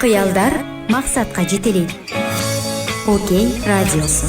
кыялдар максатка жетелейт. Окей радиосу.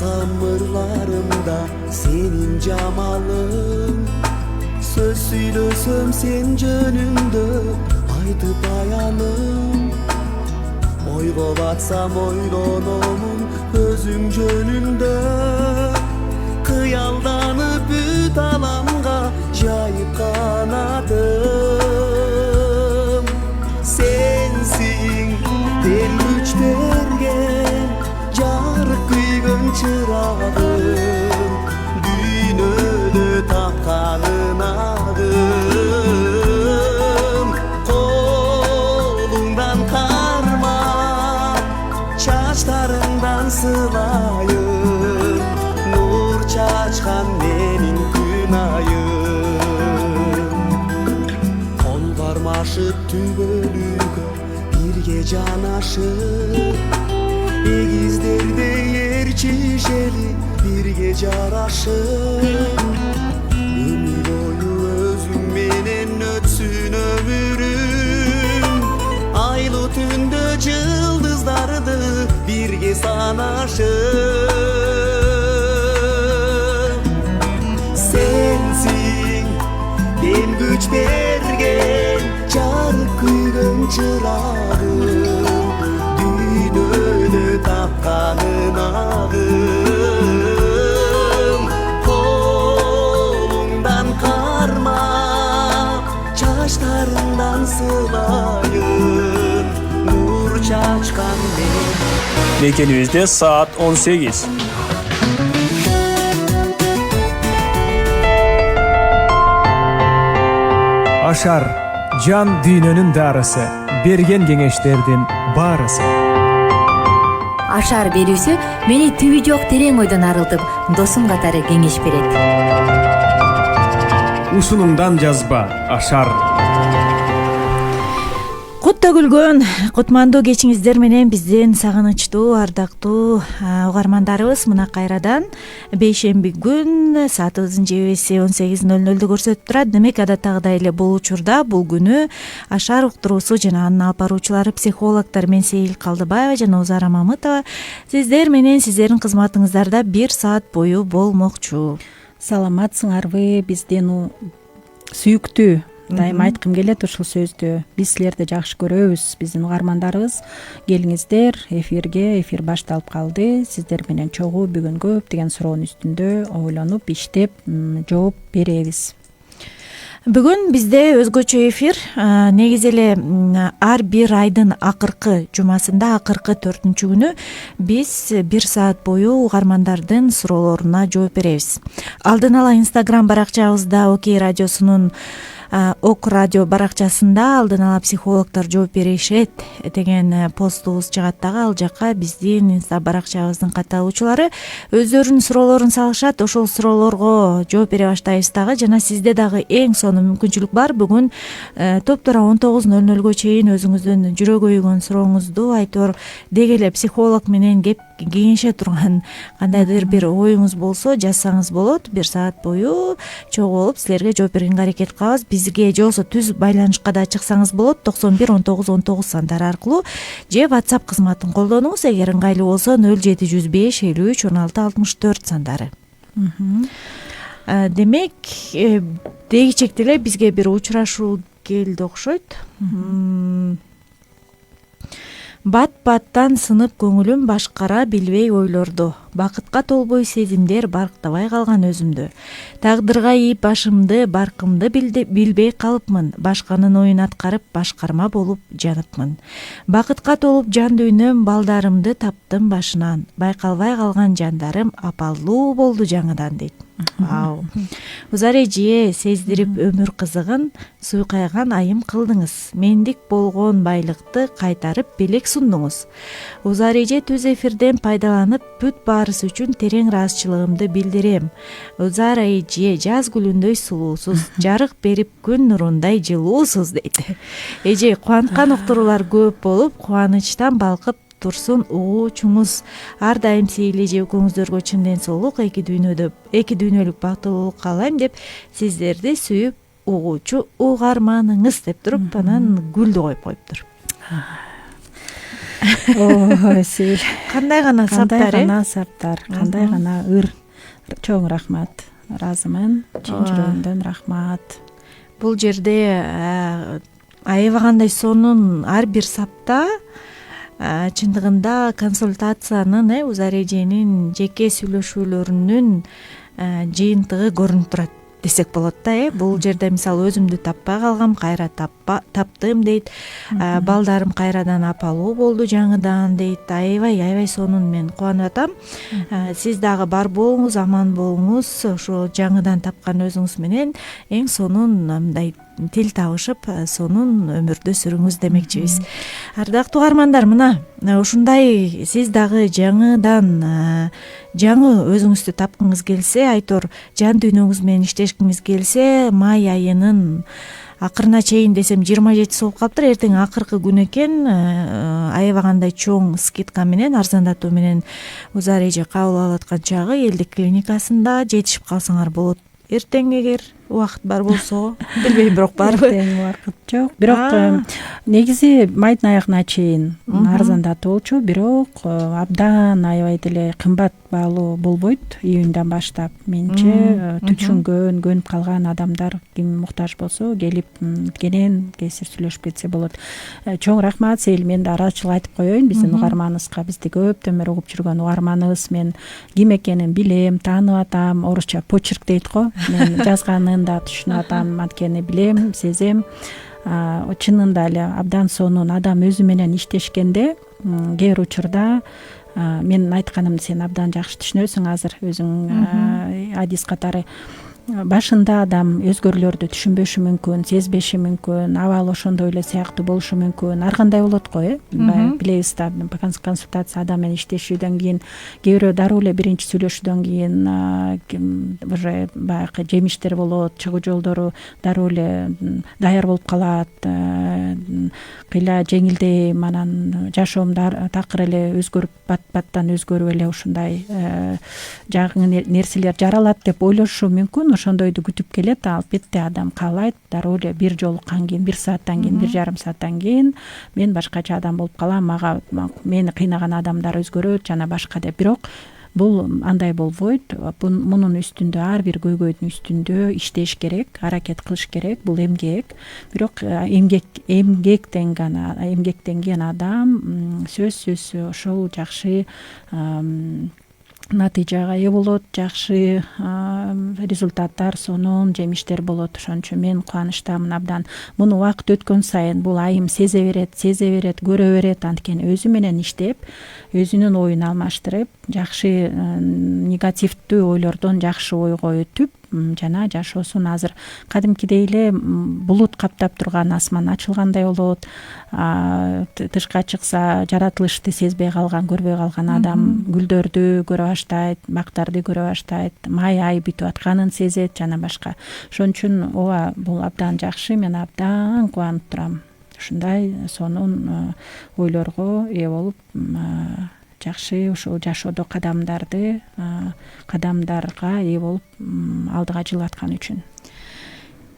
Samırlarımda senin camalın, söz söylesem sen jönündө aydı bayanım. Oygobatsam oylonomун özüң jönündө, kıyaldanıp büt alamga jayıp kanadım. Sensin del güç bergen, jarık kuygun çırağım, dünyödö tapkanın adım. Kolundan karma, çaçlarından sılayım, nur çaçkan menin günayım. Kol barmaşıp tübölügö birge janaşıp, egizlerde yer çişeli birge jaraşıp, ömür boyu özüm menen ötsün ömürüm. Aylı tündö yıldızlardı birge sanaşıp. Sensin ben güç bergen, jarık kuygun çırağım, dünyödö tapkanın adım. Kolundan karma, çaçlarından sılayın, nur çaçkan men. Mekенибизде saat 18. Ашар жан дүйнөнүн дарысы, берген кеңештердин баарысы. Ашар берүүсү мени түбү жок терең ойдон арылтып, досум катары кеңеш берет. Усунумдан жазба Ашар. Кутта күлгөн, кутмандуу кечиңиздер менен биздин сагынычтуу, ардактуу угармандарыбыз мына кайрадан бейшемби күн саатыбыздын жебеси 18:00 көрсөтүп турат. Демек адаттагыдай эле бул учурда бул күнү Ашар уктуруусу жана анын алып баруучулары психологдор мен Сейил Калдыбаева жана Узара Мамытова сиздер менен сиздердин кызматыңыздарда 1 саат бою болмокчу. Саламатсыңарбы, биздин сүйүктүү, дайыма айткым келет ушул сөздү. Биз силерди жакшы көрөбүз, биздин угармандарыбыз. Келиңиздер эфирге, эфир башталып калды. Сиздер менен чогуу бүгүн көптөгөн суроонун үстүндө ойлонуп, иштеп, жооп беребиз. Бүгүн бизде өзгөчө эфир. Негизи эле ар бир айдын акыркы жумасында, акыркы 4-чү күнү биз 1 саат бою угармандардын суроолоруна жооп беребиз. Алдын ала Instagram баракчабызда Окей радиосунун ок радио баракчасында алдын ала психологдор жооп беришет деген постубуз чыгат дагы. Ал жакка биздин инста баракчабыздын катталуучулары өздөрүнүн суроолорун салышат. Ошол суроолорго жооп бере баштайбыз дагы. Жана сизде дагы эң сонун мүмкүнчүлүк бар. Бүгүн топтора 19:00 чейин өзүңүздүн жүрөгү күйгөн сурооңузду айтор деги эле психолог менен кеңеше турган кандайдыр бир оюңуз болсо жазсаңыз болот. 1 саат бою чогуу болуп силерге жооп бергенге аракет кылабыз. Бизге же болбосо түз байланышка да чыксаңыз болот. 91 19 19 сандары аркылуу же WhatsApp кызматын колдонуңуз. Эгер ыңгайлуу болсо 0705 53 16 64 сандары. Демек, дегичекте эле бизге бир учурашуу келди окшойт. Бат-баттан сынып көңүлүм башкара билбей ойлорду. бакытка толбой сезимдер барктабай калган өзүмдү. Тагдырга ийип башымды, баркымды билбей калыпмын. Башканын оюн аткарып, башкарма болуп жаныпмын. Бакытка толуп жан дүйнөм, балдарымды таптым башынан. Байкалбай калган жандарым апаллуу болду жаңыдан дейт. Вау. Узар эже сездирип өмүр кызыгын, суйкайган айым кылдыңыз. Мендик болгон байлыкты кайтарып белек сундуңуз. Узар эже түз эфирден пайдаланып, бүт баарысы үчүн терең ыраазычылыгымды билдирем. Узар эже жаз гүлүндөй сулуусуз, жарык берип күн нурундай жылуусуз дейт. Эже кубанткан уктуруулар көп болуп, кубанычтан балкып турсун угуучуңуз. Ар дайым сейиле же экөөңүздөргө чын ден соолук, эки дүйнөлүк бактылуулук каалайм деп сиздерди сүйүп угуучу угарманыңыз деп туруп анан гүлдү коюп коюптур. Ой, Сейил. Кандай гана саптар, кандай гана ыр. Чоң рахмат. Ыраазымын. Чын жүрөгүмдөн рахмат. Бул жерде аябагандай сонун ар бир сапта чындыгында консультациянын, Узар эженин жеке сүйлөшүүлөрүнүн жыйынтыгы көрүнүп турат десек болот да. Бул жерде мисалы өзүмдү таппай калгам, кайра таптым дейт. Балдарым кайрадан апалуу болду жаңыдан дейт. Аябай сонун мен кубанып атам. Сиз дагы бар болуңуз, аман болуңуз. Ошо жаңыдан тапкан өзүңүз менен эң сонун мындай тил табышып, сонун өмүрдү сүрүңүз демекчибиз. Ардактуу угармандар, мына ушундай сиз дагы жаңы өзүңүздү тапкыңыз келсе, айтор жан дүйнөңүз менен иштешкиңиз келсе, май айынын акырына чейин десем 27 болуп калыптыр. Эртең акыркы күн экен. Аябагандай чоң скидка менен, арзандатуу менен Узар эже кабыл алып аткан чагы элдик клиникасында жетишип калсаңар болот. Эртең эгер убакыт бар болсо, билбейм, бирок барбы? Эртең убакыт жок. Бирок негизи майдын аягына чейин арзандатуу болчу, бирок абдан аябай деле кымбат баалуу болбойт. Июньдан баштап менче түшүнгөн, көнүп калган адамдар ким муктаж болсо келип кенен кесир сүйлөшүп кетсе болот. Чоң рахмат Сейил. Мен да ыраазычылык айтып коеюн биздин угарманыбызга. Бизди көптөн бери угуп жүргөн угарманыбыз. Мен ким экенин билем, таанып атам. Орусча почерк дейт го. Мен жазганын да түшүнүп атам, анткени билем, сезем. Чынында эле абдан сонун адам өзү менен иштешкенде кээ бир учурда менин айтканымды сен абдан жакшы түшүнөсүң азыр өзүң адис катары. Башында адам өзгөрүүлөрдү түшүнбөшү мүмкүн, сезбеши мүмкүн, абалы ошондой эле сыяктуу болушу мүмкүн. Ар кандай болот го, билебиз да, консультация адам менен иштешүүдөн кийин, кээ бирөө дароо эле биринчи сүйлөшүүдөн кийин уже баягы жемиштер болот, чыгуу жолдору дароо эле даяр болуп калат. Кыйла жеңилдей, анан жашоом такыр эле өзгөрүп, бат-баттан өзгөрүп эле ушундай жаңы нерселер жаралат деп ойлошу мүмкүн. Ошондойду күтүп келет. Албетте адам каалайт дароо эле бир жолуккан кийин, 1 сааттан кийин, 1,5 сааттан кийин мен башкача адам болуп калам, мени кыйнаган адамдар өзгөрөт жана башка деп. Бирок бул андай болбойт. Мунун үстүндө, ар бир көйгөйдүн үстүндө иштеш керек, аракет кылыш керек. Бул эмгек. Бирок эмгектен кийин адам сөзсүз ошол жакшы натыйжага ээ болот, жакшы результаттар, сонун жемиштер болот. Ошон үчүн мен кубанычтамын абдан. Муну убакыт өткөн сайын бул айым сезе берет, көрө берет. Анткени өзү менен иштеп, өзүнүн оюн алмаштырып, жакшы негативдүү ойлордон жакшы ойго өтүп, жана жашоосун азыр кадимкидей эле булут каптап турган асман ачылгандай болот. Тышка чыкса жаратылышты сезбей калган, көрбөй калган адам гүлдөрдү көрө баштайт, бактарды көрө баштайт, май ай бүтүп атканын сезет жана башка. Ошон үчүн ооба бул абдан жакшы. Мен абдан кубанып турам. Ушундай сонун ойлорго ээ болуп, жакшы ушул жашоодо кадамдарга ээ болуп алдыга жылаткан үчүн.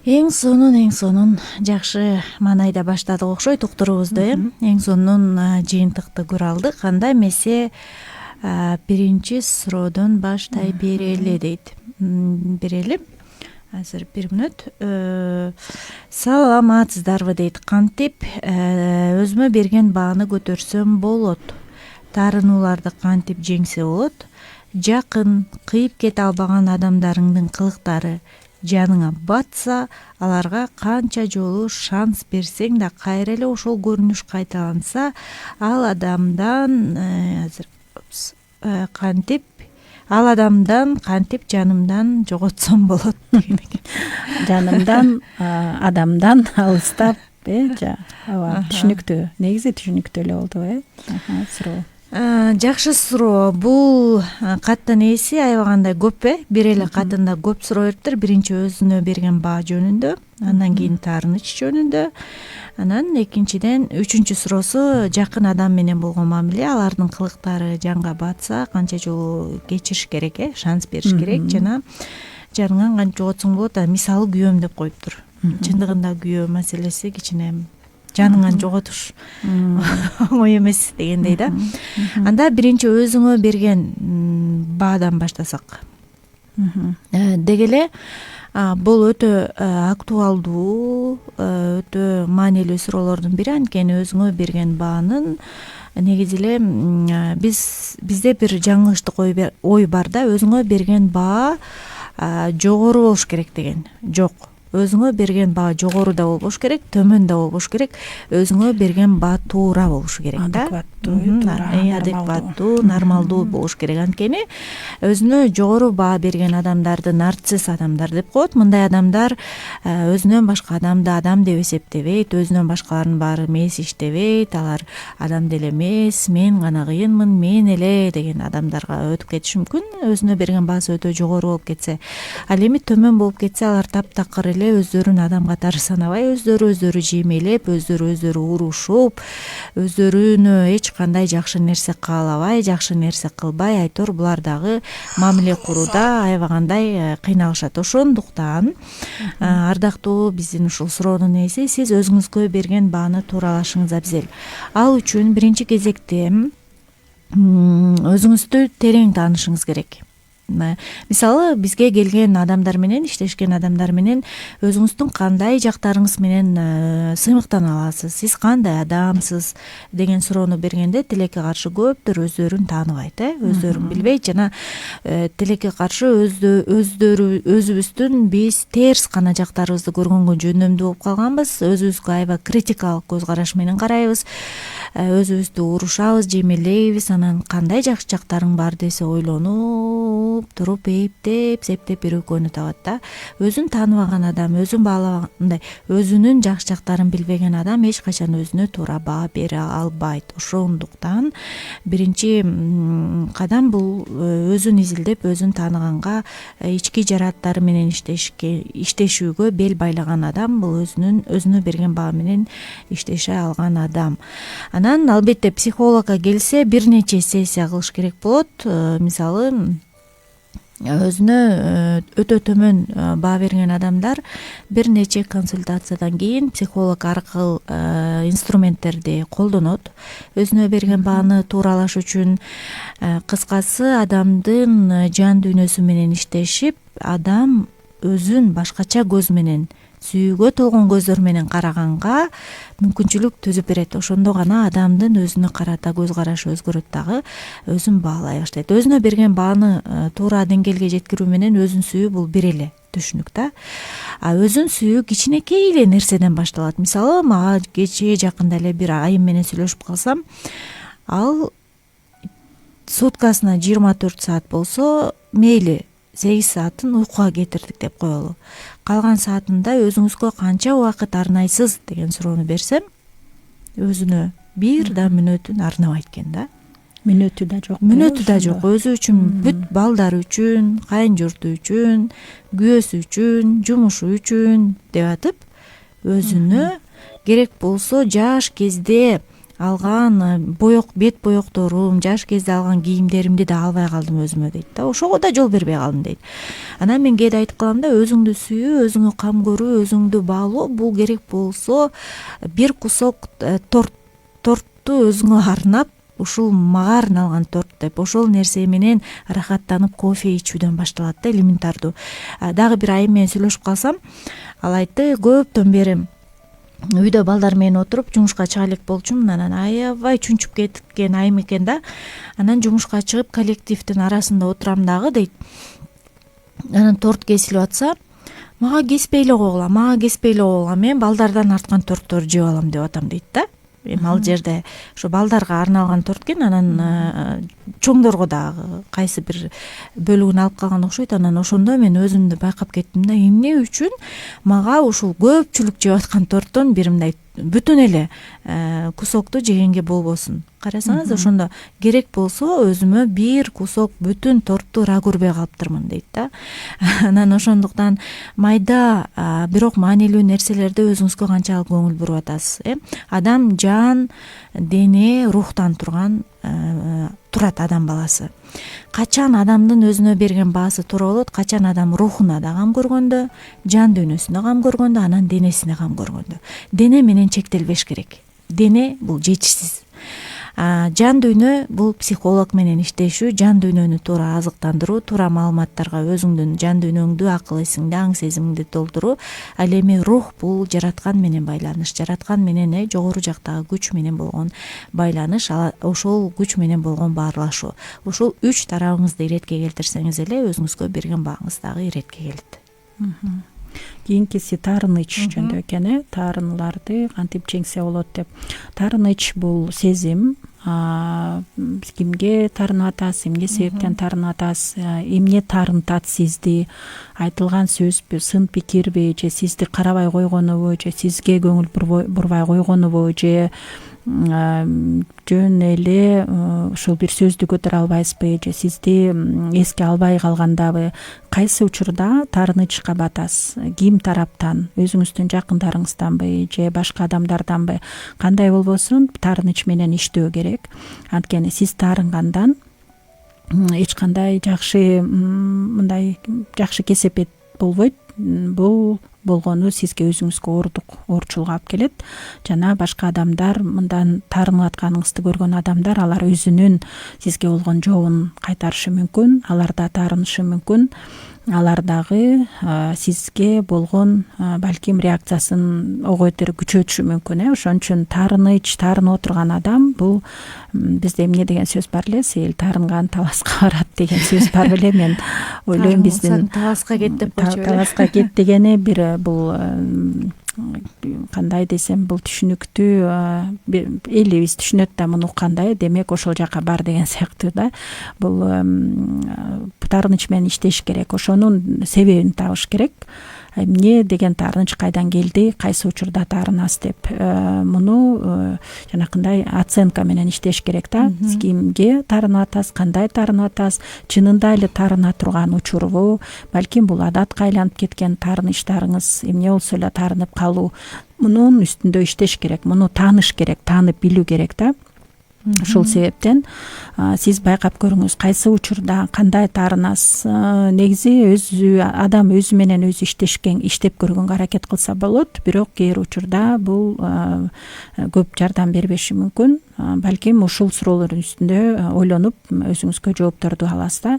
Эң сонун жакшы маанайда баштадык окшойт уктуруубузду. Эң сонун жыйынтыкты көрө алдык. Кандай эмесе биринчи суроодон баштай берели дейт. Берели. Азыр 1 мүнөт. Саламатсыздарбы дейт. Кантип өзүмө берген бааны көтөрсөм болот? Таарынууларды кантип жеңсе болот? жакын кыйып кете албаган адамдарыңдын кылыктары жаныңа батса, аларга канча жолу шанс берсең да кайра эле ошол көрүнүш кайталанса, ал адамдан кантип жанымдан жоготсом болот деген экен. Жанымдан адамдан алыстап, ооба, түшүнүктүү. Негизи түшүнүктүү эле болду, суроо. Жакшы суроо. Бул каттын ээси аябагандай көп, бир эле катында көп суроо бериптир. Биринчи өзүнө берген баа жөнүндө, андан кийин таарыныч жөнүндө, анан экинчиден үчүнчү суроосу жакын адам менен болгон мамиле, алардын кылыктары жанга батса канча жолу кечириш керек, шанс бериш керек жана жаныңан кантип жоготсоң болот. Мисалы күйөөм деп коюптур. Чындыгында күйөө маселеси кичине жаныңан жоготуш оңой эмес дегендей да. Анда биринчи өзүңө берген баадан баштасак. Деги эле бул өтө актуалдуу, өтө маанилүү суроолордун бири. Анткени өзүңө берген баанын негизи эле бизде бир жаңылыштык ой бар да, өзүңө берген баа жогору болуш керек деген. Жок. Өзүңө берген баа жогору да болбош керек, төмөн да болбош керек. Өзүңө берген баа туура болушу керек да. Адекваттуу, нормалдуу болуш керек. Анткени өзүнө жогору баа берген адамдарды нарцисс адамдар деп коет. Мындай адамдар өзүнөн башка адамды адам деп эсептебейт, өзүнөн башкалардын баары мес иштебейт. Алар адам деле эмес, мен гана кыйынмын, мен эле деген адамдарга өтүп кетиши мүмкүн. Өзүнө берген баасы өтө жогору болуп кетсе. Ал эми төмөн болуп кетсе, алар таптакыр эле өздөрүн адам катары санабай, өздөрү жемелеп, өздөрү урушуп, өздөрүнө эч кандай жакшы нерсе каалабай, жакшы нерсе кылбай, айтор булар дагы мамиле курууда аябагандай кыйналышат. Ошондуктан ардактуу биздин ушул суроонун ээси, сиз өзүңүзгө берген бааны тууралашыңыз абзел. Ал үчүн биринчи кезекте өзүңүздү терең таанышыңыз керек. Мисалы, бизге келген адамдар менен, иштешкен адамдар менен өзүңүздүн кандай жактарыңыз менен сыймыктана аласыз, сиз кандай адамсыз деген суроону бергенде тилекке каршы көптөр өздөрүн тааныбайт, өздөрүн билбейт жана тилекке каршы өзүбүздүн биз терс гана жактарыбызды көргөнгө жөндөмдүү болуп калганбыз, өзүбүзгө аябай критикалык көз караш менен карайбыз, өзүбүздү урушабыз, жемелейбиз, анан кандай жакшы жактарың бар десе ойлонуп туруп эптеп септеп бир экөөнү табат да. Өзүн тааныбаган адам, өзүн баалабагандай, өзүнүн жакшы жактарын билбеген адам эч качан өзүнө туура баа бере албайт. Ошондуктан биринчи кадам бул өзүн изилдеп, өзүн тааныганга, ички жарааттары менен иштешүүгө бел байлаган адам, бул өзүнө берген баа менен иштеше алган адам. Анан албетте психологко келсе бир нече сессия кылыш керек болот. Мисалы, өзүнө өтө төмөн баа берген адамдар бир нече консультациядан кийин психолог аркылуу инструменттерди колдонот. Өзүнө берген бааны тууралаш үчүн кыскасы адамдын жан дүйнөсү менен иштешип, адам өзүн башкача көз менен, сүйүүгө толгон көздөр менен караганга мүмкүнчүлүк түзүп берет. Ошондо гана адамдын өзүнө карата көз карашы өзгөрөт дагы, өзүн баалай баштайт. Өзүнө берген бааны туура деңгээлге жеткирүү менен өзүн сүйүү бул бир эле түшүнүк да. Өзүн сүйүү кичинекей эле нерседен башталат. Мисалы, мага кечээ жакында эле бир айым менен сүйлөшүп калсам, ал суткасына 24 саат болсо, мейли 8 саатын уйкуга кетирдик деп коелу. Калган саатында өзүңүзгө канча убакыт арнайсыз деген суроону берсем, өзүнө бир да мүнөтүн арнабайт экен да. Мүнөтү да жок. Өзү үчүн, бүт балдары үчүн, кайын журту үчүн, күйөөсү үчүн, жумушу үчүн деп атып, өзүнө керек болсо жаш кезде алган бет боекторум, жаш кезде алган кийимдеримди да албай калдым өзүмө дейт да. Ошого да жол бербей калдым дейт. Анан мен кээде айтып калам да, өзүңдү сүйүү, өзүңө кам көрүү, өзүңдү баалоо, бул керек болсо бир кусок торту өзүңө арнап, ушул мага арналган торт деп, ошол нерсе менен рахаттанып кофе ичүүдөн башталат да, элементардуу. Дагы бир айым менен сүйлөшүп калсам, ал айтты, көптөн бери үйдө балдар менен отуруп жумушка чыга элек болчумун. Анан аябай чүнчүп кеткен айым экен да. Анан жумушка чыгып коллективдин арасында отурам дагы дейт. Анан торт кесилип атса, мага кеспей эле койгула, мен балдардан арткан тортторду жеп алам деп атам дейт да. Эми ал жерде ошо балдарга арналган торт экен, анан чоңдорго дагы кайсы бир бөлүгүн алып калган окшойт. Анан ошондо мен өзүмдү байкап кеттим да, эмне үчүн мага ушул көпчүлүк жеп аткан торттон бир мындай бүтүн эле кусокту жегенге болбосун. Карасаңыз, ошондо керек болсо өзүмө бир кусок бүтүн тортту ыра көрбөй калыптырмын дейт да. Анан ошондуктан майда бирок маанилүү нерселерде өзүңүзгө канчалык көңүл буруп атасыз? Адам жан, дене, рухтан турат адам баласы. Качан адамдын өзүнө берген баасы туура болот? Качан адам рухуна да кам көргөндө, жан дүйнөсүнө кам көргөндө, анан денесине кам көргөндө. Дене менен чектелбеш керек. Дене бул жетишсиз. Жан дүйнө бул психолог менен иштешүү, жан дүйнөнү туура азыктандыруу, туура маалыматтарга өзүңдүн жан дүйнөңдү, акыл эсиңди, аң сезимиңди толтуруу. Ал эми рух бул жараткан менен байланыш, жараткан менен жогору жактагы күч менен болгон байланыш, ошол күч менен болгон баарлашуу. Ушул үч тарабыңызды иретке келтирсеңиз эле өзүңүзгө берген бааңыз дагы иретке келет. Кийинкиси таарыныч жөнүндө экен, таарынуларды кантип жеңсе болот деп. Таарыныч бул сезим, кимге таарынып атасыз, эмне себептен таарынып атасыз, эмне таарынтат сизди, айтылган сөзбү, сын пикирби, же сизди карабай койгонубу, же сизге көңүл бурбай койгонубу, же жөн эле ушул бир сөздү көтөрө албайсызбы, же сизди эске албай калгандабы, кайсы учурда таарынычка батасыз, ким тараптан, өзүңүздүн жакындарыңызданбы же башка адамдарданбы, кандай болбосун таарыныч менен иштөө керек. Анткени сиз таарынгандан эч кандай жакшы кесепет болбойт. Бул болгону сизге өзүңүзгө оорчулук алып келет. Жана башка адамдар, мындан таарынып атканыңызды көргөн адамдар, алар өзүнүн сизге болгон жообун кайтарышы мүмкүн, алар да таарынышы мүмкүн. Алар дагы сизге болгон балким реакциясын огойтер күчөтүшү мүмкүн. Ошон үчүн таарынып отурган адам, бул бизде эмне деген сөз бар эле, сел таарынган таласка барат деген сөз бар беле. Мен ойлойм биздин таласка кет деп койчу беле. Таласка кет дегени бир бул кандай десем, бул түшүнүктүү, элибиз түшүнөт да муну уккандай, демек ошол жака бар деген сыяктуу да. Бул таарыныч менен иштеш керек, ошонун себебин табыш керек. Эмне деген таарыныч кайдан келди, кайсы учурда таарынасыз деп. Муну жанакындай оценка менен иштеш керек да. Кимге таарынып атасыз, кандай таарынып атасыз, чынында эле таарына турган учурбу, балким бул адатка айланып кеткен таарынычтарыңыз, эмне болсо эле таарынып калуу. Мунун үстүндө иштеш керек, муну тааныш керек, таанып билүү керек да. Ушул себептен сиз байкап көрүңүз, кайсы учурда кандай таарынасыз. Негизи адам өзү менен өзү иштеп көргөнгө аракет кылса болот, бирок кээ бир учурда бул көп жардам бербеши мүмкүн. Балким ушул суроолордун үстүндө ойлонуп өзүңүзгө жоопторду аласыз да.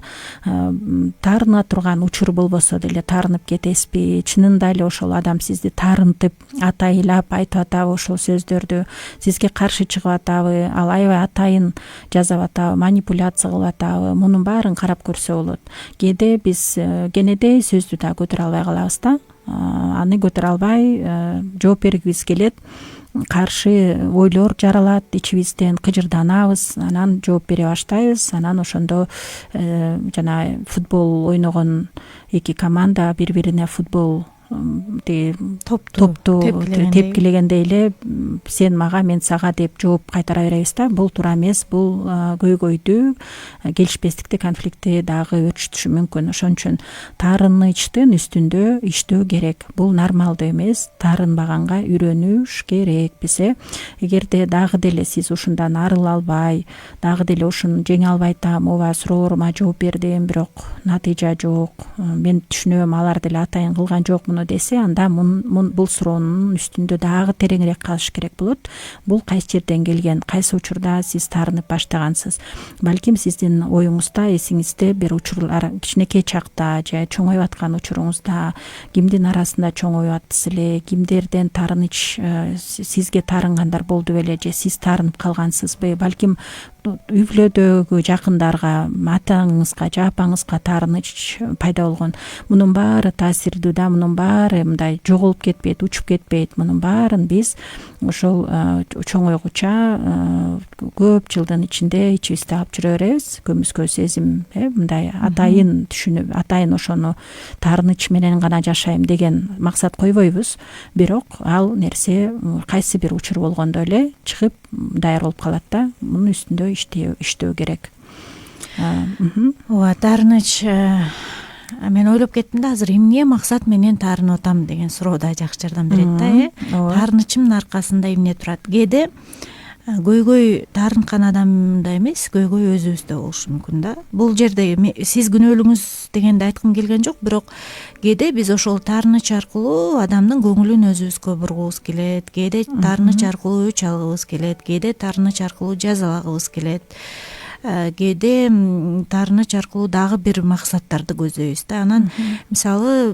Таарына турган учур болбосо деле таарынып кетесизби? Чынында эле ошол адам сизди таарынтып, атайлап айтып атабы ошол сөздөрдү, сизге каршы чыгып атабы, ал аябай атайын жазап атабы, манипуляция кылып атабы? Мунун баарын карап көрсө болот. Кээде биз кенедей сөздү да көтөрө албай калабыз да. Аны көтөрө албай жооп бергибиз келет. Каршы ойлор жаралат, ичибизден кыжырданабыз, анан жооп бере баштайбыз. Анан ошондо жана футбол ойногон эки команда бири-бирине футбол топту тепкилегендей эле сен мага, мен сага деп жооп кайтара беребиз да. Бул туура эмес, бул көйгөйдү, келишпестикти, конфликтти дагы өрчүтүшү мүмкүн. Ошон үчүн таарынычтын үстүндө иштөө керек. Бул нормалдуу эмес, таарынбаганга үйрөнүш керек биз. Эгерде дагы деле сиз ушундан арыла албай, дагы деле ушуну жеңе албай атам, ооба суроолорума жооп бердим, бирок натыйжа жок, мен түшүнөм, алар деле атайын кылган жок муну десе, анда бул суроонун үстүндө дагы тереңирээк калыш керек болот. Бул кайсы жерден келген, кайсы учурда сиз таарынып баштагансыз? Балким сиздин оюңузда, эсиңизде бир учурлар кичинекей чакта же чоңоюп аткан учуруңузда кимдин арасында чоңоюп аттыңыз эле, кимдерден таарыныч сизге таарынгандар болду беле, же сиз таарынып калгансызбы? Балким үй бүлөдөгү жакындарга, атаңызга же апаңызга таарыныч пайда болгон. Мунун баары таасирдүү да, мунун баары мындай жоголуп кетпейт, учуп кетпейт. Мунун баарын биз ошол чоңойгуча көп жылдын ичинде ичибизде алып жүрө беребиз. Көмүскө сезим, мындай атайын түшүнүп, атайын ошону таарыныч менен гана жашайм деген максат койбойбуз. Бирок ал нерсе кайсы бир учур болгондо эле чыгып даяр болуп калат да. Мунун үстүндө иштөө керек. Ооба, таарыныч, мен ойлоп кеттим да, азыр эмне максат менен таарынып атам деген суроо да жакшы жардам берет да. Таарынычымдын аркасында эмне турат? Кээде көйгөй таарынткан адамда эмес, көйгөй өзүбүздө болушу мүмкүн да. Бул жерде сиз күнөөлүңүз дегенди айткым келген жок, бирок кээде биз ошол таарыныч аркылуу адамдын көңүлүн өзүбүзгө бургубуз келет, кээде таарыныч аркылуу өч алгыбыз келет, кээде таарыныч аркылуу жазалагыбыз келет, кээде таарыныч аркылуу дагы бир максаттарды көздөйбүз да. Анан мисалы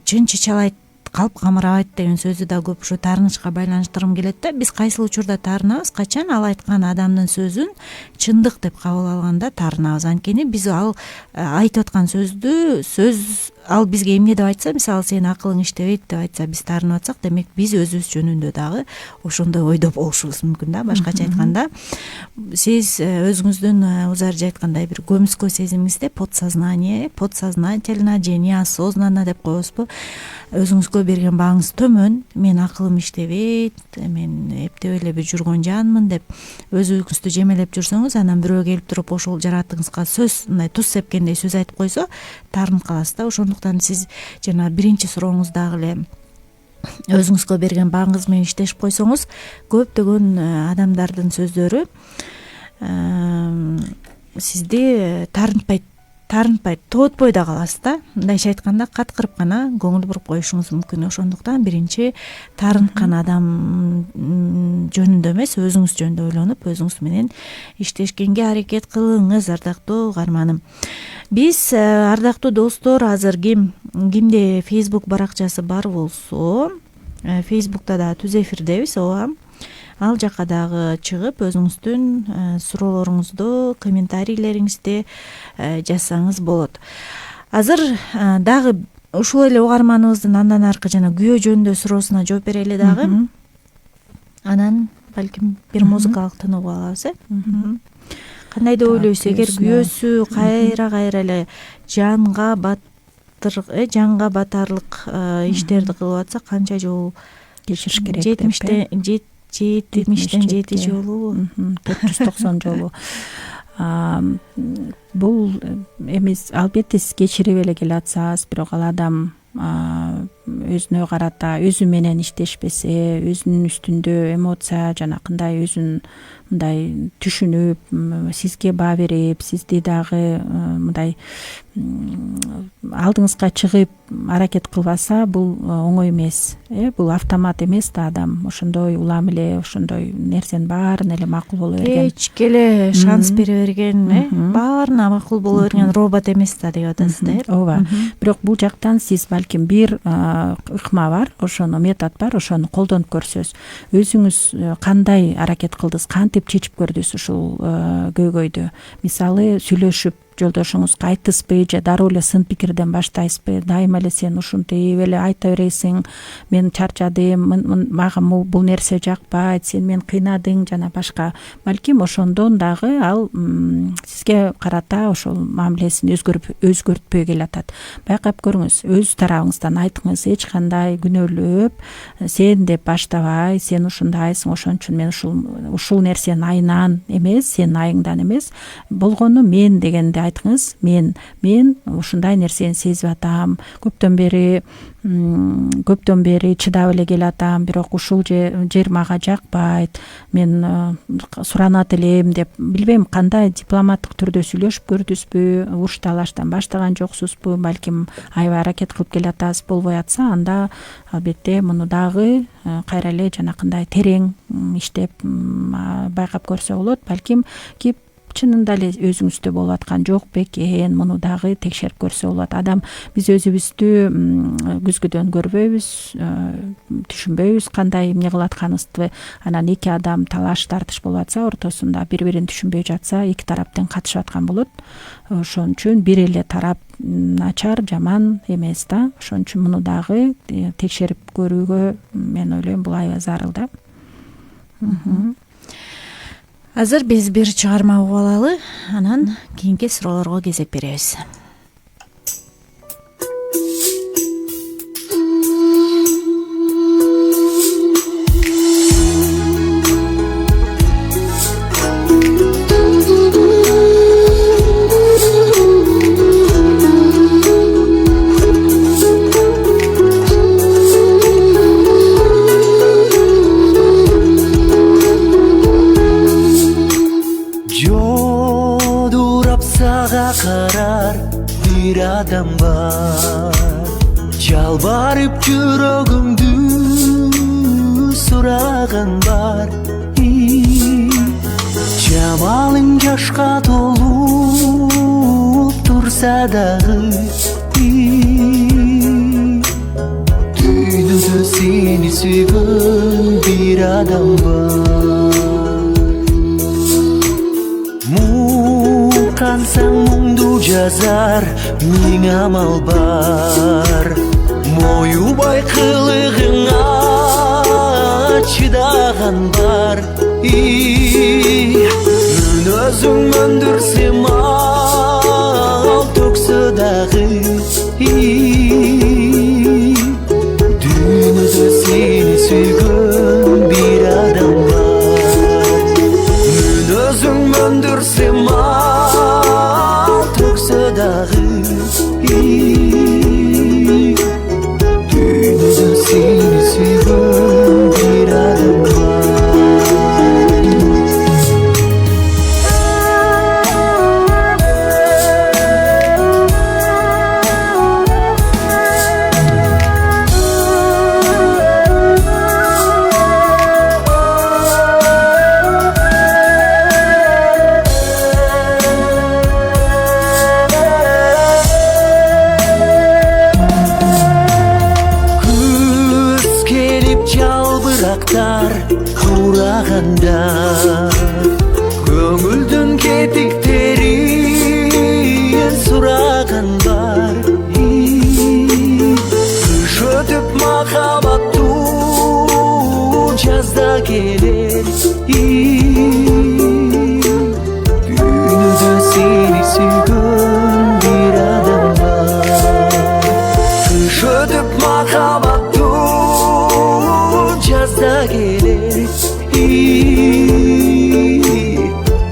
чын чычалайт, калп камырабайт деген сөзү да көп ушу таарынычка байланыштыргым келет да. Биз кайсыл учурда таарынабыз? Качан ал айткан адамдын сөзүн чындык деп кабыл алганда таарынабыз. Анткени биз ал айтып аткан ал бизге эмне деп айтса, мисалы сенин акылың иштебейт деп айтса, биз таарынып атсак, демек биз өзүбүз жөнүндө дагы ошондой ойдо болушубуз мүмкүн да. Башкача айтканда, сиз өзүңүздүн Узаржы айткандай бир көмүскө сезимиңизде подсознательно же неосознанно деп коебузбу, өзүңүзгө берген бааңыз төмөн, мен акылым иштебейт, мен эптеп эле бир жүргөн жанмын деп өзүңүздү жемелеп жүрсөңүз, анан бирөө келип туруп ошол жаратыңызга сөз, мындай туз сепкендей сөз айтып койсо, таарынып каласыз да. Ошондуктан сиз жана биринчи сурооңуздагы эле өзүңүзгө берген бааңыз менен иштешип койсоңуз, көптөгөн адамдардын сөздөрү сизди таарынтпайт, тоотпой да каласыз да. Мындайча айтканда, каткырып гана көңүл буруп коюшуңуз мүмкүн. Ошондуктан биринчи таарынткан адам жөнүндө эмес, өзүңүз жөнүндө ойлонуп, өзүңүз менен иштешкенге аракет кылыңыз, ардактуу угарманым. Биз, ардактуу достор, азыр кимде Facebook баракчасы бар болсо, Facebook'та да түз эфирдебиз, ооба. Ал жака дагы чыгып, өзүңүздүн суроолоруңузду, комментарийлериңизди жазсаңыз болот. Азыр дагы ушул эле угарманыбыздын андан аркы жана күйөө жөнүндө суроосуна жооп берели дагы. Анан балким бир музыкалык тынуу алабыз, Кандай деп ойлойсуз? Эгер күйөөсү кайра эле жанга батарлык иштерди кылып атса, канча жолу кечириш керек? 70-тен 7 жолу, 490 жолу. Бул эмес, албетте сиз кечирип эле келатсаңыз, бирок ал адам өзүнө карата өзү менен иштешпесе, өзүнүн үстүндө эмоция жанакындай өзүн мындай түшүнүп, сизге баа берип, сизди дагы мындай алдыңызга чыгып аракет кылбаса, бул оңой эмес. Бул автомат эмес да, адам ошондой улам эле, ошондой нерсенин баарын эле макул боло берген, кечке эле шанс бере берген, баарына макул боло берген робот эмес да деп атасыз да. Ооба. Бирок бул жактан сиз балким бир ыкма бар, ошону метод бар, ошону колдонуп көрсөз, өзүңүз кандай аракет кылдыңыз, кантип чечип көрдүңүз ушул көйгөйдү? Мисалы, сүйлөшүп жолдошуңузга айттыңызбы же дароо эле сын пикирден баштайсызбы? Дайыма эле сен ушинтип эле айта бересиң, мен чарчадым, мага бул нерсе жакпайт, сен мени кыйнадың жана башка. Балким ошондон дагы ал сизге карата ошол мамилесин өзгөртпөй келатат. Байкап көрүңүз, өз тарабыңыздан айтыңыз, эч кандай күнөөлөп, сен деп баштабай, сен ушундайсың, ошон үчүн мен ушул нерсенин айынан эмес, сенин айыңдан эмес, болгону мен дегенде айтыңыз. Мен ушундай нерсени сезип атам. Көптөн бери чыдап эле келатам, бирок ушул жер мага жакпайт. Мен суранат элем деп, билбейм кандай дипломаттык түрдө сүйлөшүп көрдүңүзбү, уруш талаштан баштаган жоксузбу, балким аябай аракет кылып келатасыз, болбой атса, анда албетте муну дагы кайра эле жанакындай терең иштеп байкап көрсө болот. Балким кеп чынында эле өзүңүздө болуп аткан жок бекен, муну дагы текшерип көрсө болот. Адам биз өзүбүздү күзгүдөн көрбөйбүз, түшүнбөйбүз кандай эмне кылып атканыбызды. Анан эки адам талаш тартыш болуп атса, ортосунда бири-бирин түшүнбөй жатса, эки тараптын катышып аткан болот. Ошон үчүн бир эле тарап начар, жаман эмес да. Ошон үчүн муну дагы текшерип көрүүгө мен ойлойм бул аябай зарыл да. Азыр биз бир чыгарма угуп алалы, анан кийинки суроолорго кезек беребиз. Карар бир адам бар, жалбарып жүрөгүмдү сураган бар. Жамалың жашка толуп турса дагы, дүйнөдө сени сүйгөн бир адам бар. Кансаң мұңду жазар, миң амал бар. Моюбай кылыгыңа чыдаган бар. Мүн өзүң өндүрсем ал төксө дагы, дүйнөдө сени сүйгөн бир адам бар. Мүн өзүң өндүрсем дагы, дүйнөдө сени сүйгөн бир адам бар. Ураганда көңүлдүн кетиктерин сураган бар. Кыш өтүп махабаттуу жазда келер. Дүйнөдө сени сүйгөн бир адам бар. Кыш өтүп махабаттуу жазда келер.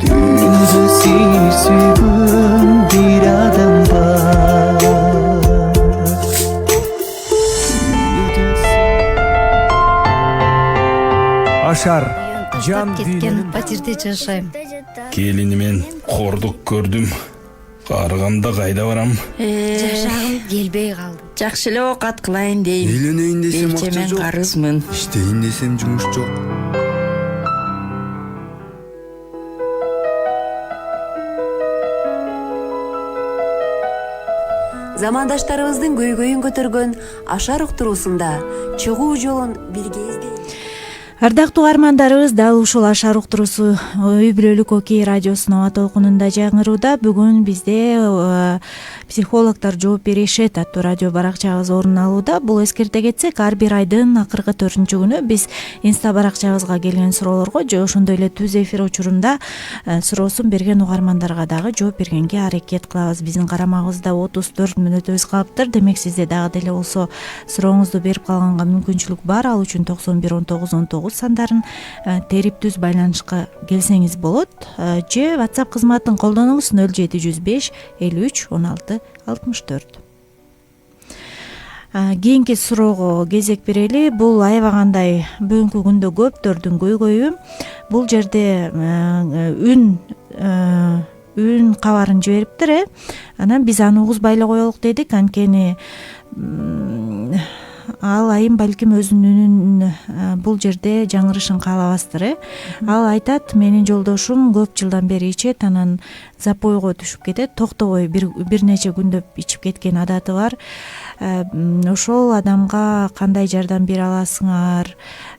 Dünüzü seni suygun bir adam var. Ашар жан кеткен дүйнөнүн патирде жашайм. Келинимен кордук көрдүм. Карыганда кайда барам? Жашагым келбей калды. Жакшы эле оокат кылайын дейм. Үйлөнөйүн десем акча Мен жок. карызмын. Иштейин десем жумуш жок. Замандаштарыбыздын көйгөйүн көтөргөн Ашар уктуруусунда чыгуу жолун бирге издейбиз. Ардактуу угармандарыбыз, дал ушул Ашар уктуруусу Үй бүлөлүк Окей радиосунун аба толкунунда жаңырууда. Бүгүн бизде психологдор жооп беришет аттуу радио баракчабыз орун алууда. Бул эскерте кетсек, ар бир айдын акыркы 4-күнү биз инста баракчабызга келген суроолорго же ошондой эле түз эфир учурунда суроосун берген угармандарга дагы жооп бергенге аракет кылабыз. Биздин карамагыбызда 34 мүнөтүбүз калыптыр. Демек сизде дагы деле болсо сурооңузду берип калганга мүмкүнчүлүк бар. Ал үчүн 91 19 19 сандарын терип түз байланышка келсеңиз болот, же WhatsApp кызматын колдонуңуз 0705 53 16 64. Кийинки суроого кезек берели. Бул аябагандай бүгүнкү күндө көптөрдүн көйгөйү. Бул жерде үн кабарын жибериптир. Анан биз аны угузбай коелук дедик. Анткени ал айым балким өзүнүн үнүн бул жерде жаңырышын каалабастыр. Ал айтат, менин жолдошум көп жылдан бери ичет, анан запойго түшүп кетет, токтобой бир нече күндөп ичип кеткен адаты бар. Ошол адамга кандай жардам бере аласыңар?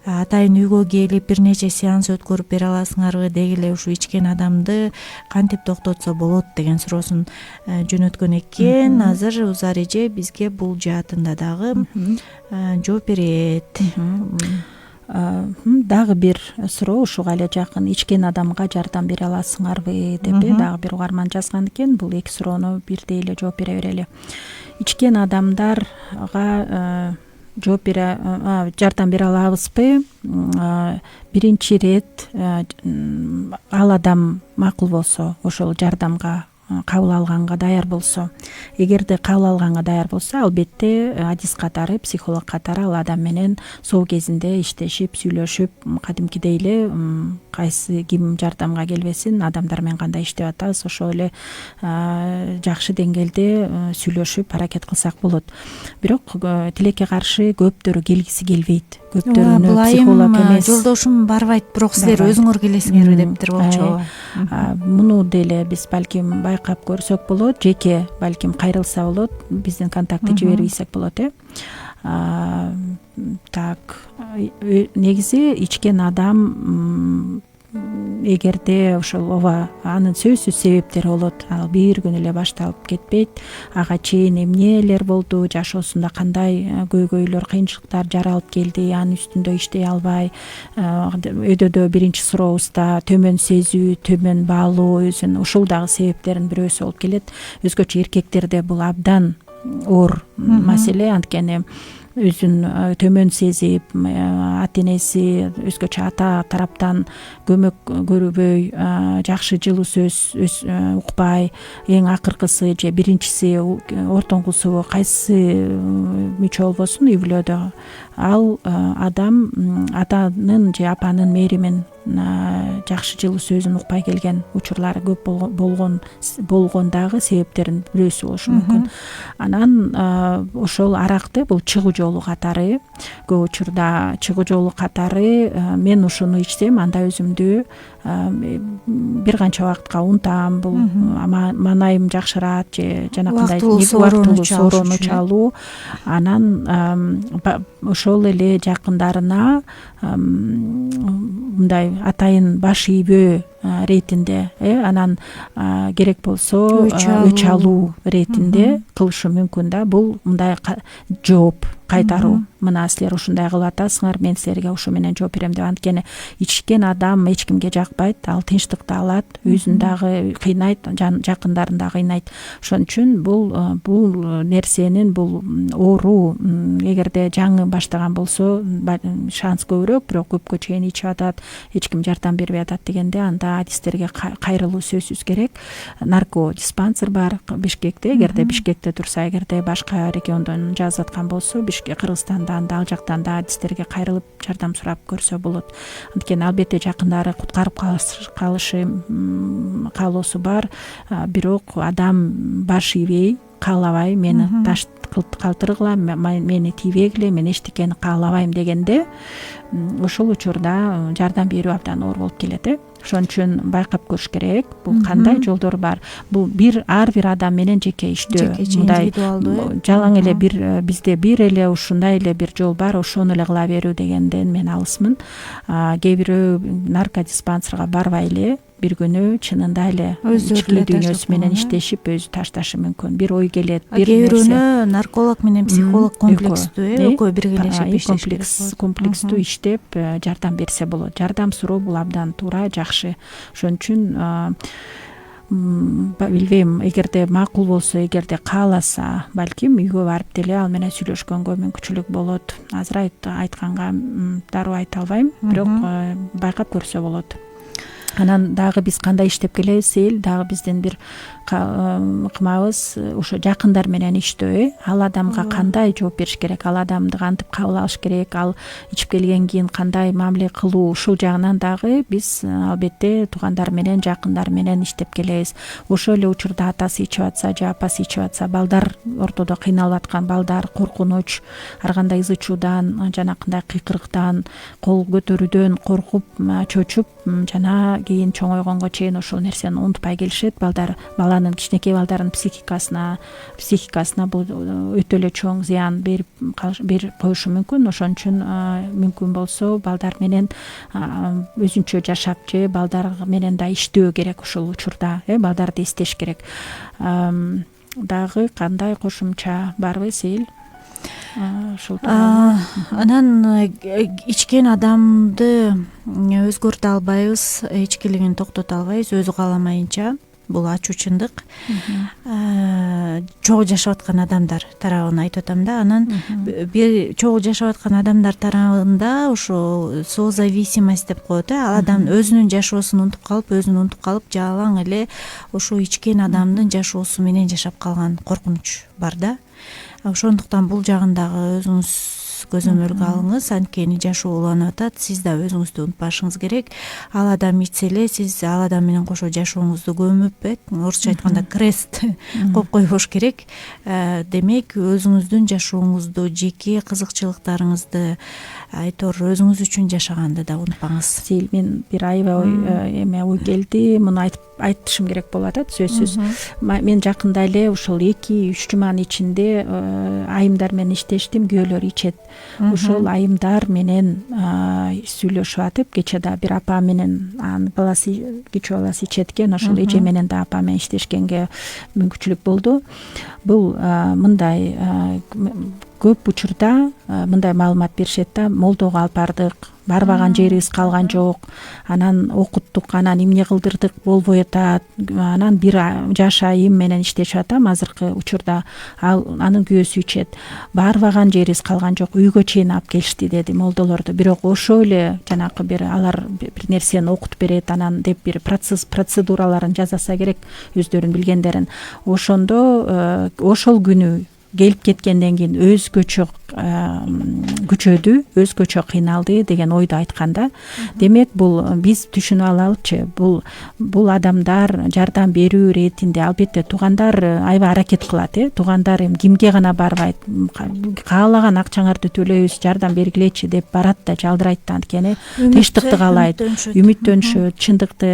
Атайын үйгө келип бир нече сеанс өткөрүп бере аласыңарбы? Деги эле ушу ичкен адамды кантип токтотсо болот деген суроосун жөнөткөн экен. Азыр Узар эже бизге бул жаатында дагы жооп берет. Дагы бир суроо ушуга эле жакын. Ичкен адамга жардам бере аласыңарбы деп дагы бир угарман жазган экен. Бул эки суроону бирдей эле жооп бере берели. Ичкен адамдарга жардам бере алабызбы? Биринчи ирет ал адам макул болсо, ошол жардамга кабыл алганга даяр болсо, эгерде кабыл алганга даяр болсо, албетте адис катары, психолог катары ал адам менен соо кезинде иштешип, сүйлөшүп, кадимкидей эле кайсы ким жардамга келбесин, адамдар менен кандай иштеп атабыз, ошол эле жакшы деңгээлде сүйлөшүп аракет кылсак болот. Бирок тилекке каршы көптөрү келгиси келбейт. Көптөрүнө психолог эмес. Жолдошум барбайт, бирок силер өзүңөр келесиңерби дептир болчу. Муну деле биз балким байкап көрсөк болот, жеке балким кайрылса болот, биздин контактты жибербесек болот. Так, негизи ичкен адам эгерде ошол ооба анын сөзсүз себептери болот. Ал бир күн эле башталып кетпейт. Ага чейин эмнелер болду, жашоосунда кандай көйгөйлөр, кыйынчылыктар жаралып келди, анын үстүндө иштей албай, өйдөдө биринчи сурообузда төмөн сезүү, төмөн баалоо өзүн, ушул дагы себептердин бирөөсү болуп келет. Өзгөчө эркектерде бул абдан оор маселе, анткени өзүн төмөн сезип, ата энеси, өзгөчө ата тараптан көмөк көрбөй, жакшы жылуу сөз укпай, эң акыркысы же биринчиси, ортоңкусу кайсы мүчө болбосун үй бүлөдө, ал адам атанын же апанын мээримин, жакшы жылуу сөзүн укпай келген учурлары көп болгон дагы себептердин бирөөсү болушу мүмкүн. Анан ошол аракты, бул чыгуу жолу катары, көп учурда чыгуу жолу катары, мен ушуну ичсем анда өзүмдү бир канча убакытка унутам, бул маанайым жакшырат, же жанакындай убактылуу сороону чалуу. Анан ошол эле жакындарына мындай атайын баш ийбөө ретинде, анан керек болсо өч алуу ретинде кылышы мүмкүн да. Бул мындай жооп кайтаруу. Мына силер ушундай кылып атасыңар, мен силерге ушу менен жооп берем деп. Анткени ичкен адам эч кимге жакпайт, ал тынчтыкты алат, өзүн дагы кыйнайт, жакындарын дагы кыйнайт. Ошон үчүн бул нерсенин, бул оору эгерде жаңы баштаган болсо шанс көбүрөөк, бирок көпкө чейин ичип атат, эч ким жардам бербей атат дегенде анда адистерге кайрылуу сөзсүз керек. Наркодиспансер бар Бишкекте, эгерде Бишкекте турса, эгерде башка региондон жазып аткан болсо, Кыргызстанда анда ал жактан да адистерге кайрылып жардам сурап көрсө болот. Анткени албетте жакындары куткарып калышы каалоосу бар, бирок адам баш ийбей, каалабай, мени таш калтыргыла, мени тийбегиле, мен эчтекени каалабайм дегенде, ошол учурда жардам берүү абдан оор болуп келет. Ошон үчүн байкап көрүш керек. Бул кандай жолдор бар? Бул ар бир адам менен жеке иштөө. Мындай жалаң эле бизде бир эле ушундай эле бир жол бар, ошону эле кыла берүү дегенден мен алысмын. Кээ бирөө наркодиспансерга барбай эле бир күнү чынында эле ички дүйнөсү менен иштешип өзү ташташы мүмкүн. Бир ой келет, бир нерсе. Кээ бирөөнө нарколог менен психолог комплекстүү, экөө биргелешип иштешет. Комплекстүү иштеп жардам берсе болот. Жардам суроо бул абдан туура, жакшы. Ошон үчүн билбейм, эгерде макул болсо, эгерде кааласа, балким үйгө барып деле ал менен сүйлөшкөнгө мүмкүнчүлүк болот. Азыр айтканга дароо айта албайм, бирок байкап көрсө болот. Анан дагы биз кандай иштеп келебиз, дагы биздин бир ыкмабыз ошо жакындар менен иштөө. Ал адамга кандай жооп бериш керек, ал адамды кантип кабыл алыш керек, ал ичип келгенден кийин кандай мамиле кылуу, ушул жагынан дагы биз албетте туугандар менен, жакындар менен иштеп келебиз. Ошол эле учурда атасы ичип атса же апасы ичип атса, балдар ортодо кыйналып аткан балдар коркунуч, ар кандай ызы чуудан, жанакындай кыйкырыктан, кол көтөрүүдөн коркуп, чочуп, жана кийин чоңойгонго чейин ошол нерсени унутпай келишет. Баланын, кичинекей балдардын психикасына бул өтө эле чоң зыян берип коюшу мүмкүн. Ошон үчүн мүмкүн болсо балдар менен өзүнчө жашап же балдар менен да иштөө керек ушул учурда, балдарды эстеш керек. Дагы кандай кошумча барбы, Сейил? Анан ичкен адамды өзгөртө албайбыз, ичкилигин токтото албайбыз өзү кааламайынча. Бул ачуу чындык. Чогуу жашап аткан адамдар тарабын айтып атам да. Анан бир чогуу жашап аткан адамдар тарабында ошо созависимость деп коет. Ал адам өзүнүн жашоосун унутуп калып, жалаң эле ошо ичкен адамдын жашоосу менен жашап калган коркунуч бар да. Ошондуктан бул жагындагы өзүңүз көзөмөлгө алыңыз, анткени жашоо уланып атат, сиз да өзүңүздү унутпашыңыз керек. Ал адам ичсе эле сиз ал адам менен кошо жашооңузду көмүп, орусча айтканда крест коюп койбош керек. Демек, өзүңүздүн жашооңузду, жеке кызыкчылыктарыңызды өзүңүз үчүн жашаганды да унутпаңыз. Сейил, мен бир аябай ой келди, муну айтышым керек болуп атат, сөзсүз. Мен жакында эле ушул 2-3 жуманын ичинде айымдар менен иштештим, күйөөлөр ичет. Ушул айымдар менен сүйлөшүп атып, кечээ да бир апа менен анын баласы, кичүү баласы ичет экен, ошол эже менен да апа менен иштешкенге мүмкүнчүлүк болду. Бул мындай көп учурда мындай маалымат беришет да, молдого алып бардык, барбаган жерибиз калган жок, анан окуттук, анан эмне кылдырдык болбой атат, анан бир жаш айым менен иштешип атам азыркы учурда, анын күйөөсү ичет, барбаган жерибиз калган жок, үйгө чейин алып келишти деди молдолорду. Бирок ошо эле жанакы алар бир нерсени окутуп берет, анан деп бир процедураларын жасаса керек, өздөрүн билгендерин. Ошондо ошол күнү келип кеткенден кийин өзгөчө күчөдү, өзгөчө кыйналды деген ойду айтканда. Демек, бул биз түшүнүп алалычы, бул адамдар жардам берүү иретинде албетте туугандар аябай аракет кылат, туугандар кимге гана барбайт, каалаган акчаңарды төлөйбүз, жардам бергилечи деп барат да, жалдырайт да, анткени тынчтыкты каалайт, үмүттөнүшөт, чындыкты,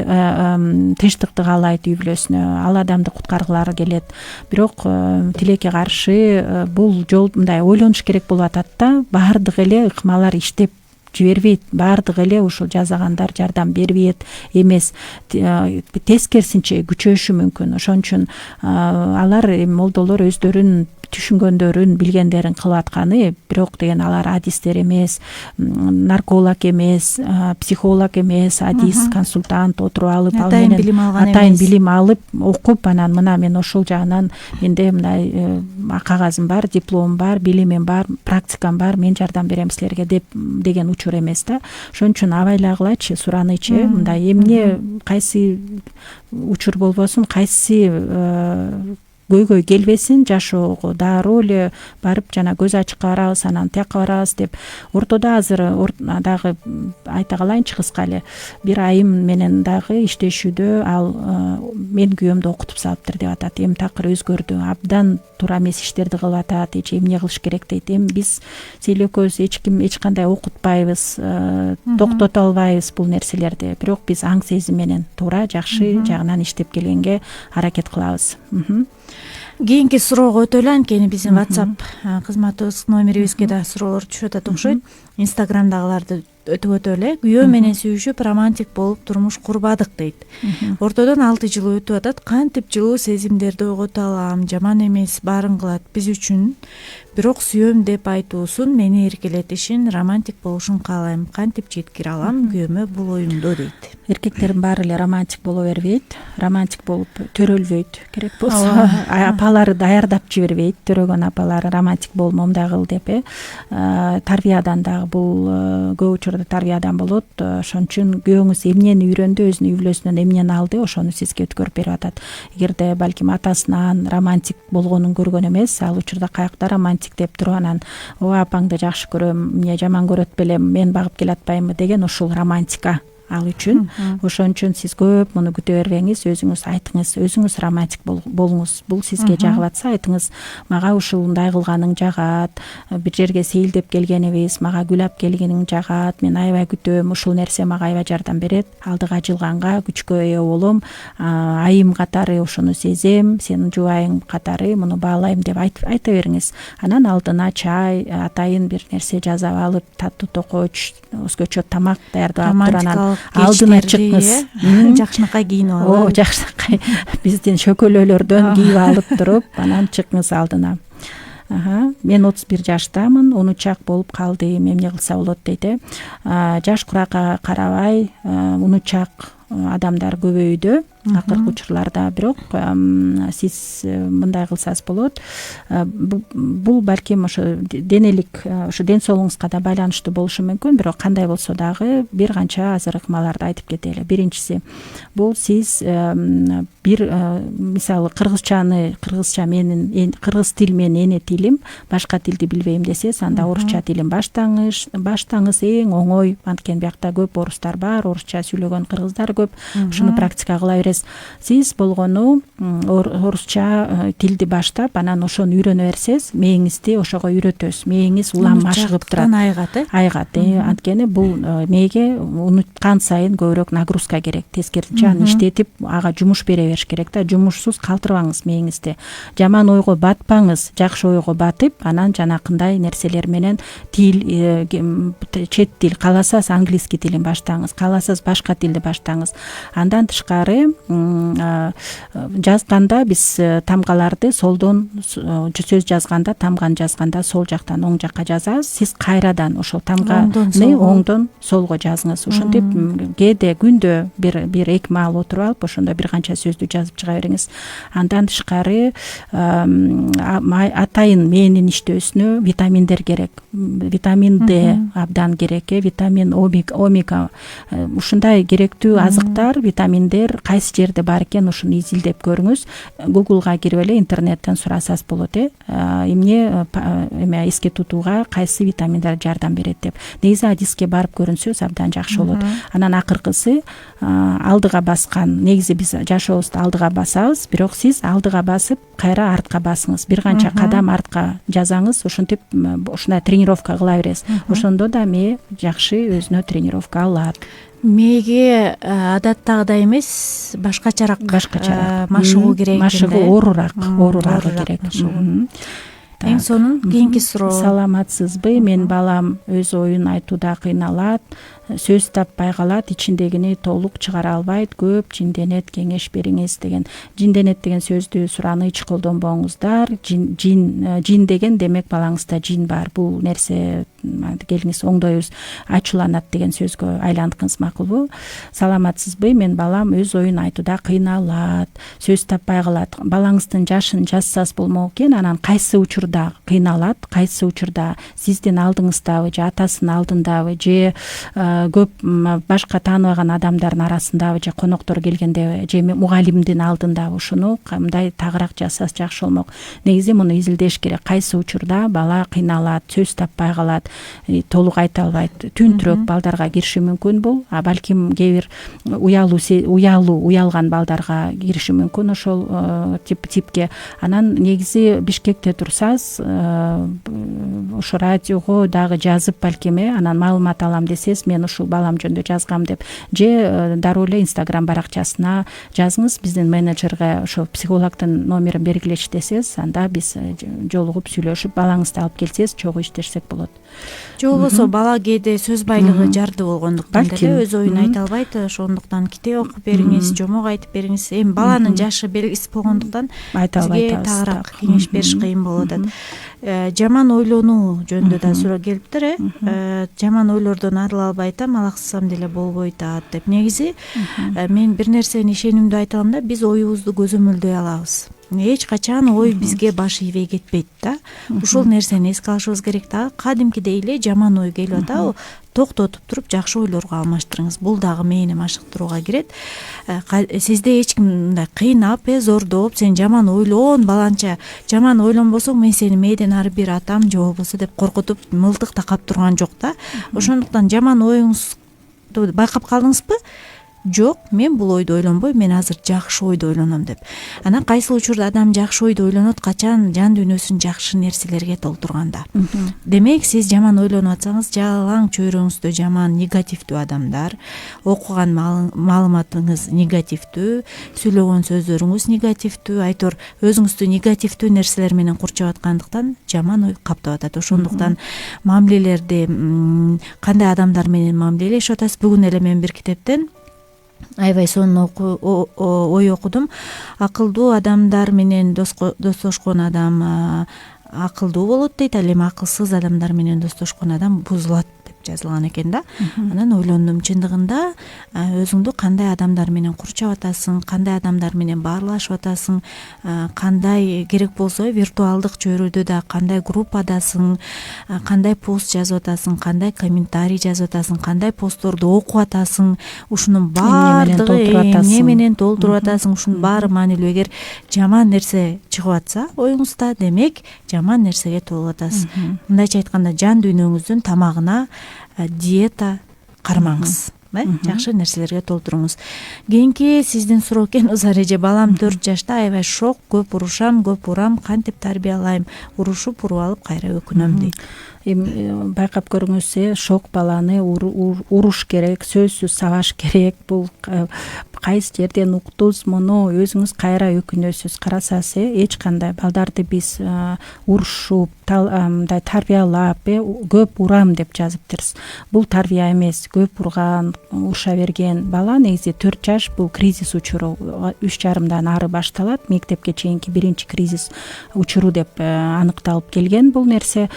тынчтыкты каалайт үй бүлөсүнө, ал адамды куткаргылары келет. Бирок тилекке каршы бул жол мындай ойлонуш керек болуп атат да, баардык эле ыкмалар иштеп жибербейт, баардык эле ушул жазагандар жардам бербейт эмес, тескерисинче күчөшү мүмкүн. Ошон үчүн алар молдолор өздөрүн түшүнгөндөрүн, билгендерин кылып атканы, бирок деген алар адистер эмес, нарколог эмес, психолог эмес, адис, консультант отуруп алып, ал менен атайын билим алып, окуп, анан мына мен ошол жагынан менде мындай кагазым бар, дипломум бар, билимим бар, практикам бар, мен жардам берем силерге деген учур эмес да. Ошон үчүн абайлагылачы, суранычы, мындай эмне кайсы учур болбосун, кайсы көйгөй келбесин, жашоого дароо эле барып жана көз ачыкка барабыз, анан тияка барабыз деп. Ортодо азыр дагы айта калайынчы кыска эле, бир айым менен дагы иштешүүдө ал мен күйөөмдү окутуп салыптыр деп атат. Эми такыр өзгөрдү, абдан туура эмес иштерди кылып атат, эч эмне кылыш керек дейт. Эми биз Сейил экөөбүз эч кандай окутпайбыз, токтото албайбыз бул нерселерди, бирок биз аң сезим менен туура, жакшы жагынан иштеп келгенге аракет кылабыз. Кийинки суроого өтөлү, анткени биздин WhatsApp кызматыбыз номерибизге да суроолор түшүп атат окшойт. Инстаграмдагыларды өтүп өтөлү. Күйөө менен сүйүшүп, романтик болуп турмуш курбадык дейт. Ортодон 6 жыл өтүп атат. Кантип жылуу сезимдерди ойгото алам, жаман эмес, баарын кылат биз үчүн. бирок сүйөм деп айтуусун мени эркелетишин, романтик болушун каалайм, кантип жеткире алам күйөөмө бул оюмду дейт. Эркектердин баары эле романтик боло бербейт, романтик болуп төрөлбөйт. Керек болсо апалары даярдап жибербейт, төрөгөн апалары романтик бол момундай кыл деп. Тарбиядан дагы бул көп учурда тарбиядан болот. Ошон үчүн күйөөңүз эмнени үйрөндү, өзүнүн үй бүлөсүнөн эмнени алды, ошону сизге өткөрүп берип атат. Эгерде балким атасынан романтик болгонун көргөн эмес, ал учурда каякта романтик деп туруп анан апаңды жакшы көрөм, эмне жаман көрөт белем, мен багып келатпаймынбы деген ушул романтика ал үчүн. Ошон үчүн сиз көп муну күтө бербеңиз, өзүңүз айтыңыз, өзүңүз романтик болуңуз. Бул сизге жагып атса айтыңыз, мага ушундай кылганың жагат, бир жерге сейилдеп келгенибиз, мага гүл алып келгениң жагат, мен аябай күтөм, ушул нерсе мага аябай жардам берет, алдыга жылганга күчкө ээ болом, айым катары ушуну сезем, сенин жубайың катары муну баалайм деп айта бериңиз. Анан алдына чай, атайын бир нерсе жазып алып, таттуу токоч, өзгөчө тамак даярдап туруп анан алдына чыкыңыз. Жакшынакай кийинип алып. Жакшынакай биздин шөкөлөлөрдөн кийип алып туруп, анан чыкыңыз алдына. Мен 31 жаштамын, унучак болуп калдым, эмне кылса болот дейт. Жаш куракка карабай, унучак адамдар көбөйдү акыркы учурларда, бирок сиз мындай кылсаңыз болот. Бул балким ошо денелик, ошо ден соолугуңузга да байланыштуу болушу мүмкүн, бирок кандай болсо дагы бир канча азыр ыкмаларды айтып кетели. Биринчиси, бул сиз бир мисалы кыргызча менин кыргыз тил менин эне тилим, башка тилди билбейм десеңиз, анда орусча тилин баштаңыз, эң оңой. Анткени биякта көп орустар бар, орусча сүйлөгөн кыргыздар көп. Ушуну практика кыла бересиз. Сиз болгону орусча тилди баштап, анан ошону үйрөнө берсеңиз, мээңизди ошого үйрөтөсүз. Мээңиз улам машыгып турат. Айгат. Анткени бул мээге унуткан сайын көбүрөөк нагрузка керек. Тескерисинче аны иштетип, ага жумуш бере бериш керек да. Жумушсуз калтырбаңыз мээңизди. Жаман ойго батпаңыз, жакшы ойго батып, анан жанакындай нерселер менен тил, чет тил, кааласаңыз английский тилин баштаңыз, кааласаңыз башка тилди баштаңыз. Андан тышкары жазганда биз тамгаларды солдон, сөз жазганда, тамганы жазганда сол жактан оң жакка жазабыз. Сиз кайрадан ошол тамганы оңдон солго жазыңыз. Ошентип кээде күндө бир 2 маал отуруп алып, ошондо бир канча сөздү жазып чыга бериңиз. Андан тышкары атайын мээнин иштөөсүнө витаминдер керек. Витамин D абдан керек, витамин омега. Ушундай керектүү азыктар, витаминдер кайсы жерде бар экен, ушуну изилдеп көрүңүз. Googleга кирип эле интернеттен сурасаңыз болот. Эме эске тутууга кайсы витаминдер жардам берет деп. Негизи адиске барып көрүнсөз абдан жакшы болот. Анан акыркысы алдыга баскан. Негизи биз жашообузду алдыга басабыз, бирок сиз алдыга басып, кайра артка басыңыз. Бир канча кадам артка жазаңыз, ошентип ушундай тренировка кыла бересиз. Ошондо да мээ жакшы өзүнө тренировка алат. Мээге адаттагыдай эмес, башкачараак машыгуу керек. Машыгуу оорураак керек. Эң сонун кийинки суроо. Саламатсызбы? Мен балам өз оюн айтууда кыйналат, сөз таппай калат, ичиндегини толук чыгара албайт, көп жинденет, кеңеш бериңиз деген. Жинденет деген сөздү сураны эч колдонбоңуздар. Жин деген демек балаңызда жин бар. Бул нерсе келиңиз оңдойбуз, ачууланат деген сөзгө айландыңыз, макулбу? Саламатсызбы? Мен балам өз оюн айтууда кыйналат, сөз таппай калат. Балаңыздын жашын жазсаңыз болмок экен, анан кайсы учурда кыйналат, кайсы учурда сиздин алдыңыздабы, же атасынын алдындабы, же көп башка тааныбаган адамдардын арасындабы, же коноктор келгенде, же мугалимдин алдындабы, ушуну кандай тагыраак жазсаңыз жакшы болмок. Негизи муну изилдеш керек. Кайсы учурда бала кыйналат, сөз таппай калат, толук айта албайт. Түнтүрөк балдарга кириши мүмкүн бул. Балким кээ бир уялган балдарга кириши мүмкүн ошол типке. Анан негизи Бишкекте турсаңыз, ушу радиого дагы жазып балким анан маалымат алам десеңиз мен ушул балам жөнүндө жазгам деп же дароо эле Instagram баракчасына жазыңыз, биздин менеджерге ошо психологдун номерин бергилечи десеңиз, анда биз жолугуп сүйлөшүп балаңызды алып келсеңиз чогуу иштешсек болот. Же болбосо бала кээде сөз байлыгы жарды болгондуктан Балким. деле өз оюн айта албайт, ошондуктан китеп окуп бериңиз, жомок айтып бериңиз. Эми баланын жашы белгисиз болгондуктан Айта албай бизге атабыз тагыраак так. кеңеш бериш кыйын болуп атат. Жаман ойлонуу жөнүндө да суроо келиптир. Жаман ойлордон арыла албай атам, алаксысам деле болбой атат деп. Негизи мен бир нерсени ишенимдүү айта алам да, биз оюбузду көзөмөлдөй алабыз. Эч качан ой бизге баш ийбей кетпейт да. Ушул нерсени эске алышыбыз керек да. Кадимкидей эле жаман ой келип атабы, токтотуп туруп жакшы ойлорго алмаштырыңыз. Бул дагы мээни машыктырууга кирет. Сизде эч ким мындай кыйнап, зордоп, сен жаман ойлон, баланча жаман ойлонбосоң мен сени мээден ары бир атам же болбосо деп коркутуп, мылтык такап турган жок да. Ошондуктан жаман оюңузду байкап калдыңызбы? Жок, мен бул ойду ойлонбойм, мен азыр жакшы ойду ойлоном деп. Анан кайсыл учурда адам жакшы ойду ойлонот, качан жан дүйнөсүн жакшы нерселерге толтурганда. Демек, сиз жаман ойлонуп атсаңыз, жалаң чөйрөңүздө жаман, негативдүү адамдар, окуган маалыматыңыз негативдүү, сүйлөгөн сөздөрүңүз негативдүү, айтор өзүңүздү негативдүү нерселер менен курчап аткандыктан жаман ой каптап атат. Ошондуктан мамилелерди кандай адамдар менен мамилелешип атасыз? Бүгүн эле мен бир китептен аябай сонун ой окудум. Акылдуу адамдар менен достошкон адам акылдуу болот дейт, ал эми акылсыз адамдар менен достошкон адам бузулат деп жазылган экен да. Анан ойлондум, чындыгында өзүңдү кандай адамдар менен курчап атасың, кандай адамдар менен баарлашып атасың, кандай керек болсо виртуалдык чөйрөдө да кандай группадасың, кандай пост жазып атасың, кандай комментарий жазып атасың, кандай постторду окуп атасың, ушунун баардыгы эмне менен толтуруп атасың, ушунун баары маанилүү. Эгер жаман нерсе чыгып атса оюңузда, демек жаман нерсеге толуп атасыз. Мындайча айтканда, жан дүйнөңүздүн тамагына диета кармаңыз. Жакшы нерселерге толтуруңуз. Кийинки сиздин суроо экен, Узареже, балам 4 жашта, аябай шок, көп урушам, көп урам, кантип тарбиялайм? Урушуп уруп алып кайра өкүнөм дейт. Эми байкап көрүңүз, шок баланы уруш керек, сөзсүз сабаш керек. Бул кайсы жерден уктуз, муну өзүңүз кайра өкүнөсүз. Карасаңыз, эч кандай балдарды биз урушуп, мындай тарбиялап, көп урам деп жазыптырбыз. Бул тарбия эмес. Көп урган, уруша берген бала негизи 4 жаш бул кризис учуру. 3,5 ары башталат. Мектепке чейинки биринчи кризис учуру деп аныкталып келген бул нерсе.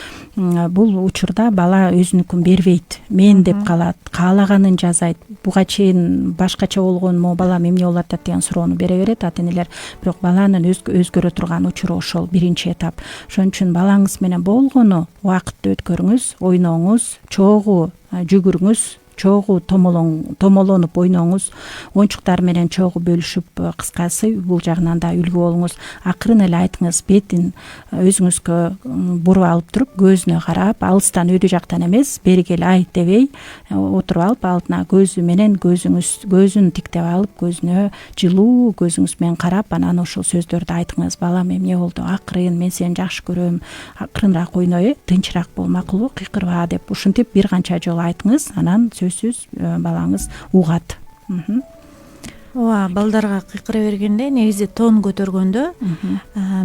Бул учурда бала өзүнүкүн бербейт, мен деп калат, каалаганын жазайт. Буга чейин башкача болгонмо, балам эмне болуп атат деген суроону бере берет ата-энелер. Бирок баланын өзгөрө турган учуру ошол биринчи этап. Ошон үчүн балаңыз менен болгону убакытты өткөрүңүз, ойноңуз, чогуу жүгүрүңүз, чогуу томолонуп ойноңуз, оюнчуктар менен чогуу бөлүшүп, кыскасы бул жагынан да үлгү болуңуз. Акырын эле айтыңыз, бетин өзүңүзгө буруп алып туруп, көзүнө карап, алыстан өйдө жактан эмес, бери кел айт дебей, отуруп алып, алдына көзү менен көзүн тиктеп алып, көзүнө жылуу көзүңүз менен карап, анан ошол сөздөрдү айтыңыз. Балам, эмне болду? Акырын, мен сени жакшы көрөм. Акырынраак ойной, тынчыраак бол, макулбу, кыйкырба деп ушинтип бир канча жолу айтыңыз. Анан сөзсүз балаңыз угат. Ооба, балдарга кыйкыра бергенде, негизи тон көтөргөндө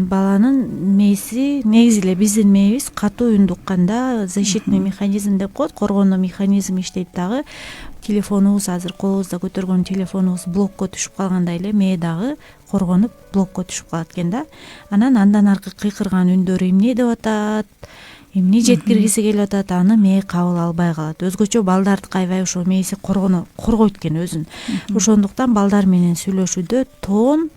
баланын мээси, негизи эле биздин мээбиз катуу үндү укканда защитный механизм деп коет, коргонуу механизм иштейт дагы. Телефонубуз, азыр колубузда көтөргөн телефонубуз блокко түшүп калгандай эле мээ дагы коргонуп блокко түшүп калат экен да. Анан андан аркы кыйкырган үндөрү эмне деп атат, эмне жеткиргиси келип атат, аны мээ кабыл албай калат. Өзгөчө балдардыкы аябай ошо мээси коргойт экен өзүн. Ошондуктан балдар менен сүйлөшүүдө тон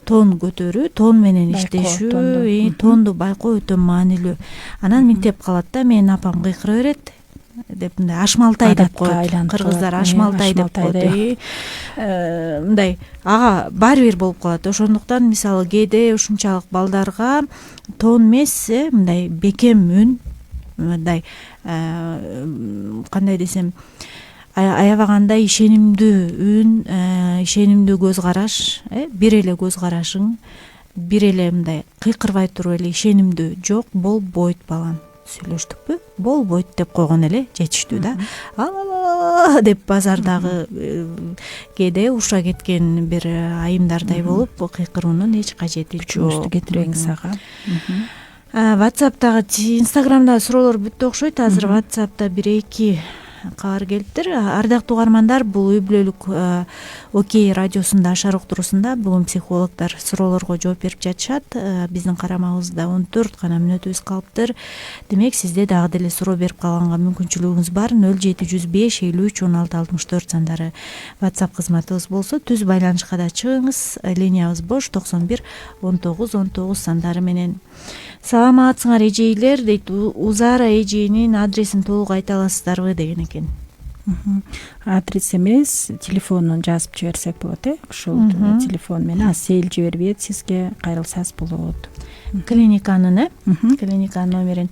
көтөрүү, тон менен иштешүү, тонду байкоо өтө маанилүү. Анан минтеп калат да, менин апам кыйкыра берет деп, мындай ашмалтай деп коет. Кыргыздар ашмалтай деп коет. Мындай ага баары бир болуп калат. Ошондуктан мисалы кээде ушунчалык балдарга тон эмес, мындай бекем үн, мындай кандай десем, аябагандай ишенимдүү үн, ишенимдүү көз караш, бир эле көз карашың, бир эле мындай кыйкырбай туруп эле ишенимдүү жок болбойт балам. сүйлөштүкпү, болбойт деп койгон эле жетиштүү да. Деп базардагы кээде уша кеткен бир айымдардай болуп кыйкыруунун эч кажети жок. Күчүңүздү кетиреңиз ага. WhatsApp'тагы, Instagram'дагы суроолор бүттү окшойт. Азыр WhatsApp'та 1-2 кабар келиптир. Ардактуу угармандар, бул үй бүлөлүк Окей радиосунда Ашар уктуруусунда бүгүн психологдор суроолорго жооп берип жатышат. Биздин карамагыбызда 14 гана мүнөтүбүз калыптыр. Демек, сизде дагы деле суроо берип калганга мүмкүнчүлүгүңүз бар. 0705 53 16 64 сандары WhatsApp кызматыбыз болсо, түз байланышка да чыгыңыз. Линиябыз бош 91 19 19 сандары менен. Саламатсыңар эжейлер дейт. Узара эжейинин адресин толук айта аласыздарбы деген экен. Адрес эмес, телефонун жазып жиберсек болот, ошол телефон менен сейл жибербейт, сизге кайрылсаңыз болот. Клиниканын, клиниканын номерин.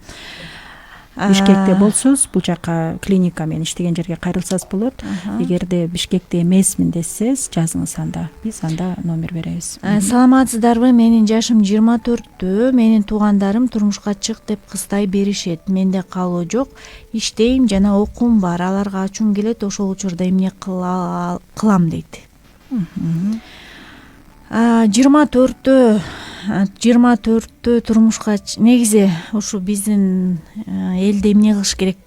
Бишкекте болсоңуз, бул жака клиника менен иштеген жерге кайрылсаңыз болот. Эгерде Бишкекте эмесмин десеңиз, жазыңыз анда. Биз анда номер беребиз. Саламатсыздарбы? Менин жашым 24-тө. Менин туугандарым турмушка чык деп кыстай беришет. Менде калоо жок. Иштейм жана окуум бар. Аларга ачуум келет. Ошол учурда эмне кылам дейт. 24-тө турмушка негизи ушу биздин элде эмне кылыш керек?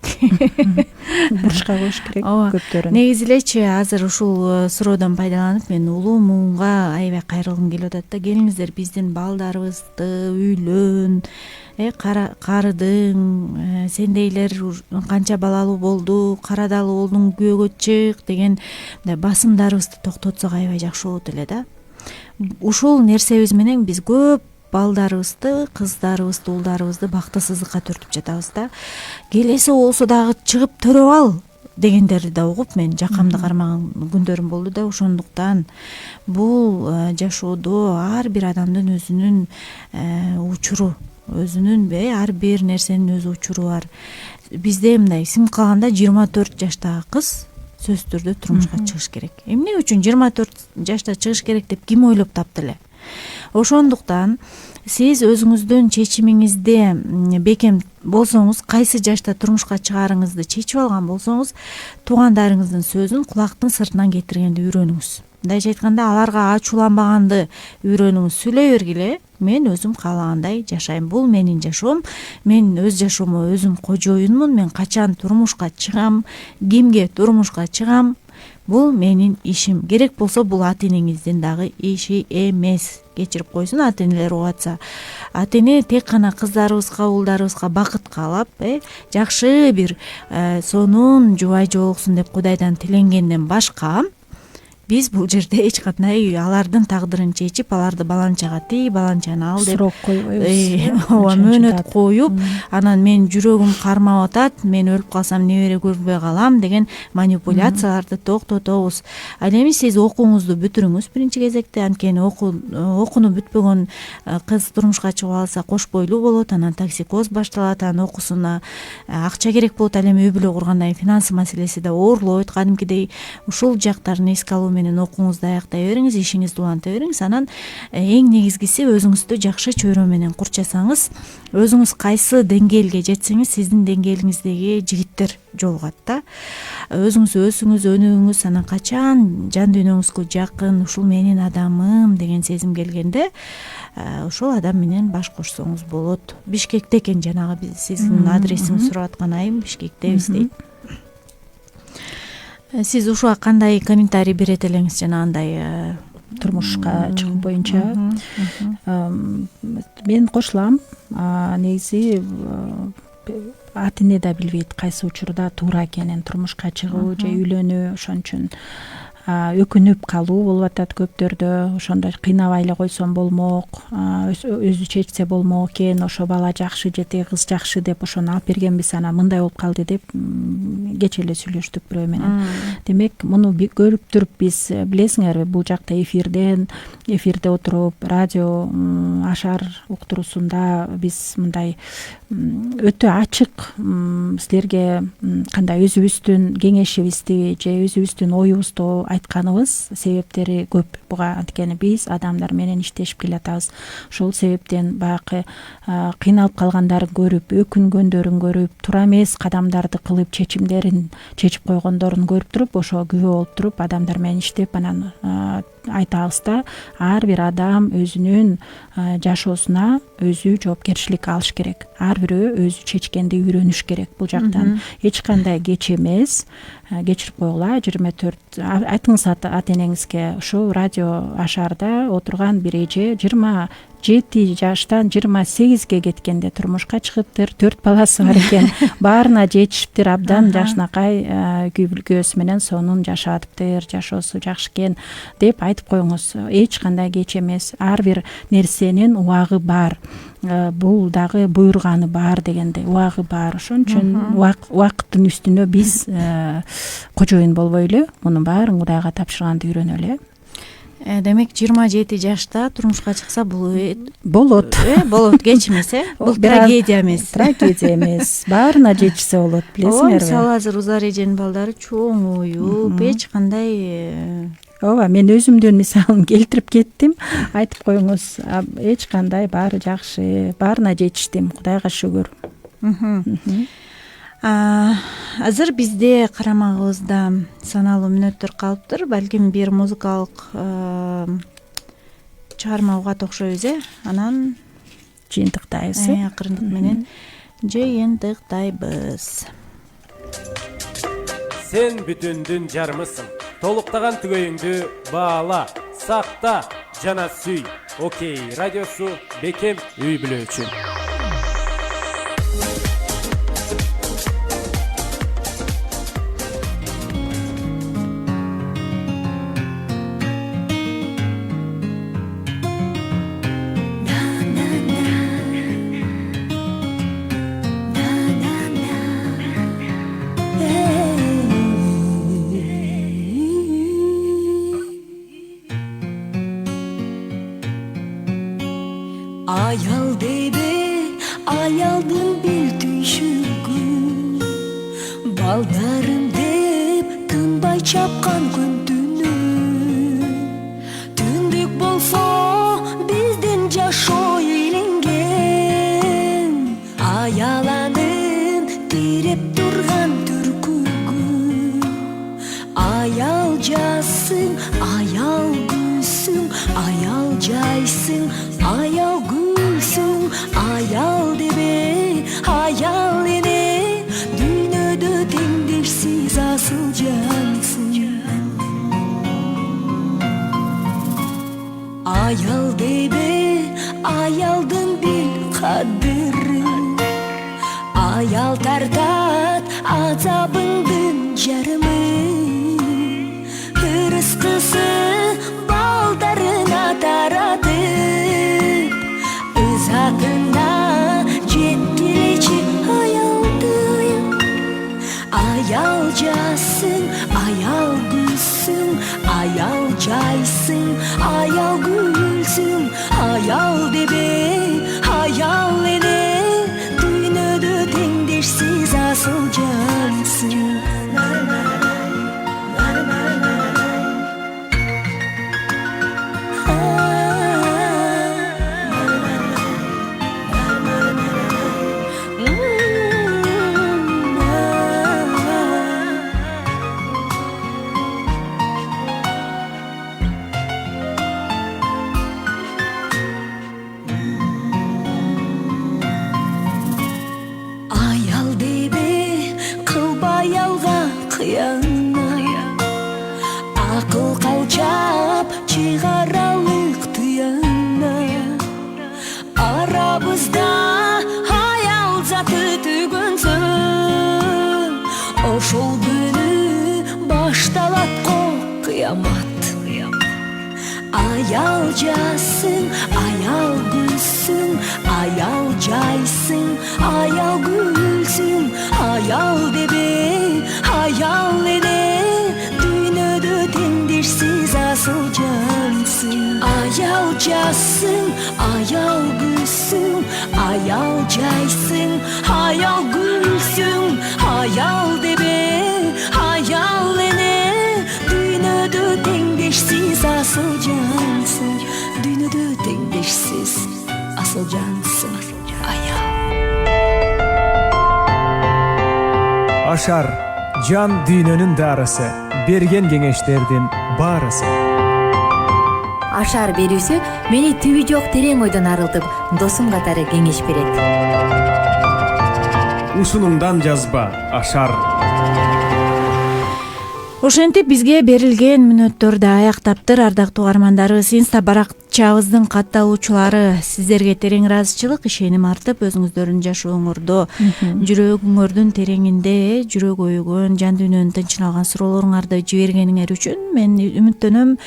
Бурчка коюш керек көптөрүн. Негизи элечи азыр ушул суроодон пайдаланып мен улуу муунга аябай кайрылгым келип атат да. Келиңиздер, биздин балдарыбызды үйлөн, карыдың, сендейлер канча балалуу болду, карадалуу болдуң, күйөөгө чык деген басымдарыбызды токтотсок аябай жакшы болот эле да. Ушул нерсебиз менен биз көп балдарыбызды, кыздарыбызды, уулдарыбызды бактысыздыкка түртүп жатабыз да. Келеси болсо дагы чыгып төрөп ал дегендерди да угуп мен жакамды кармаган күндөрүм болду да. Ошондуктан бул жашоодо ар бир адамдын өзүнүн учуру, өзүнүн ар бир нерсенин өз учуру бар. Бизде мындай сиңип калганда 24 жаштагы кыз сөзсүз түрдө турмушка чыгыш керек. Эмне үчүн 24 жашта чыгыш керек деп ким ойлоп тапты эле? Ошондуктан сиз өзүңүздүн чечимиңизде бекем болсоңуз, кайсы жашта турмушка чыгарыңызды чечип алган болсоңуз, туугандарыңыздын сөзүн кулактын сыртынан кетиргенди үйрөнүңүз. Мындайча айтканда, аларга ачууланбаганды үйрөнүңүз. Сүйлөй бергиле, мен өзүм каалагандай жашайм. Бул менин жашоом. Мен өз жашоомо өзүм кожоюнмун. Мен качан турмушка чыгам, кимге турмушка чыгам, бул менин ишим. Керек болсо бул ата энеңиздин дагы иши эмес. Кечирип койсун ата энелер угатса. Ата эне тек гана кыздарыбызга, уулдарыбызга бакыт каалап, жакшы бир сонун жубай жолуксун деп Кудайдан тиленгенден башка биз бул жерде эч кандай алардын тагдырын чечип, аларды баланчага тий, баланчаны ал деп суроо койбойбуз. Ооба, мөөнөт коюп, анан мен жүрөгүм кармап атат, мен өлүп калсам небере көрбөй калам деген манипуляцияларды токтотобуз. Ал эми сиз окууңузду бүтүрүңүз биринчи кезекте. Анткени окууну бүтпөгөн кыз турмушка чыгып алса кош бойлуу болот, анан токсикоз башталат, анан окуусуна акча керек болот. Ал эми үй бүлө кургандан кийин финансы маселеси да оорлойт кадимкидей. Ушул жактарын эске алуу менен окууңузду аяктай бериңиз, ишиңизди уланта бериңиз. Анан эң негизгиси өзүңүздү жакшы чөйрө менен курчасаңыз, өзүңүз кайсы деңгээлге жетсеңиз, сиздин деңгээлиңиздеги жигиттер жолугат да. Өзүңүз өсүңүз, өнүгүңүз, анан качан жан дүйнөңүзгө жакын, ушул менин адамым деген сезим келгенде, ошол адам менен баш кошсоңуз болот. Бишкекте экен жанагы сиздин адресиңизди сурап аткан айым Бишкектебиз дейт. Сиз ушуга кандай комментарий берет элеңиз жанагындай турмушка чыгуу боюнча? Мен кошулам. Негизи ата эне да билбейт кайсы учурда туура экенин, турмушка чыгуу же үйлөнүү. Ошон үчүн өкүнүп калуу болуп атат көптөрдө. Ошондой кыйнабай эле койсом болмок, өзү чечсе болмок экен, ошо бала жакшы же тиги кыз жакшы деп ошону алып бергенбиз, анан мындай болуп калды деп кече эле сүйлөштүк бирөө менен. Демек, муну көрүп туруп биз, билесиңерби, бул жакта эфирде отуруп, радио Ашар уктуруусунда биз мындай өтө ачык силерге кандай өзүбүздүн кеңешибизди же өзүбүздүн оюбузду айтканыбыз себептери көп. Буга анткени биз адамдар менен иштешип келатабыз. Ошол себептен баягы кыйналып калгандарын көрүп, өкүнгөндөрүн көрүп, туура эмес кадамдарды кылып, чечимдерин чечип койгондорун көрүп туруп, ошого күбө болуп туруп, адамдар менен иштеп, анан айтабыз да, ар бир адам өзүнүн жашоосуна өзү жоопкерчилик алыш керек. Ар бирөө өзү чечкенди үйрөнүш керек. Бул жактан эч кандай кеч эмес. Кечирип койгула. 24 айтыңыз ата энеңизге. Ушу радио Ашарда отурган бир эже 27 жаштан 28ге кеткенде турмушка чыгыптыр, 4 баласы бар экен. Баарына жетишиптир, абдан жакшынакай күйгөөсү менен сонун жашатыптыр, жашоосу жакшы экен деп айтып коюңуз. Эч кандай кеч эмес. Ар бир нерсенин убагы бар. Бул дагы буйрганы бар дегенде, убагы бар. Ошон үчүн убакыттын үстүнө биз кожоюн болбой эле, мунун баарын Кудайга тапшырганды үйрөнөлү. Демек 27 жашта турмушка чыкса бул болот. Болот, кеч эмес, бул трагедия эмес. Трагедия эмес. Баарына жетишсе болот, билесиңерби? Мисалы азыр Узар эженин балдары чоңоюп, эч кандай Ооба, мен өзүмдүн мисалын келтирип кеттим. Айтып коюңуз, эч кандай баары жакшы, баарына жетиштим. Кудайга шүгүр. Азыр бизде карамагыбызда саналуу мүнөттөр калыптыр. Балким бир музыкалык чыгарма угат окшойбуз, анан жыйынтыктайбыз. Акырындык менен жыйынтыктайбыз. Сен бүтүндүн жармысың. Толуктаган түгөйүңдү баала, сакта жана сүй. Окей, радиосу бекем үй бүлө үчүн. Ayal deybe, ayaldın bir tüşügün. Baldarım deyip, tınbay çapkan gün tünü. Tündük bolsa, bizden jaşo eğlengen. Ayalanın, tirep durgan türkügün. Ayal jasın, ayal gülsün, ayal jaysın, ayal gülsün, ayal debe, ayal ene. Dünyada tengdersiz asıl cansın. Ayal debe, ayaldın bil kadri. Ayal tartat, azabındın jarımı. Hırıstısı baldarına taratıp, Izatına cetkilici ayaldıyım. Ayal jasın, ayal gülsün, ayal jaysın, ayal gülsün, ayal debe, ayal ene. Dünyada tengdersiz asıl cansın. Ayal debe, kılbay alga kıyana. Akıl kalçap, çıgaralık tıyana. Arabızda hayal zatı tügünsün. Oşol günü baştalat kok kıyamat. Ayal jasın, ayal gülsün, ayal jaysın, ayal gülsün, ayal debe, ayal ene. Dünyada tengdersiz asıl cansın. Ayal jasın, ayal gülsün, ayal jaysın, ayal gülsün, ayal debe, ayal ene. Dünyada теңдешсиз асыл жансың аял. Ашар жан дүйнөнүн дарысы, берген кеңештердин баарысы. Ашар берүүсү мени түбү жок терең ойдон арылтып, досум катары кеңеш берет. Ушунуңдан жазба, Ашар. Ошентип бизге берилген мүнөттөрдү аяктаптыр, ардактуу угармандарыбыз. Инста баракчабыздын катталуучулары сиздерге терең ыраазычылык, ишеним артып, өзүңүздөрдүн жашооңордо жүрөгүңөрдүн тереңинде жүрөк өйгөн, жан дүйнөнүн тынчын алган суроолоруңарды жибергениңер үчүн мен үмүттөнөм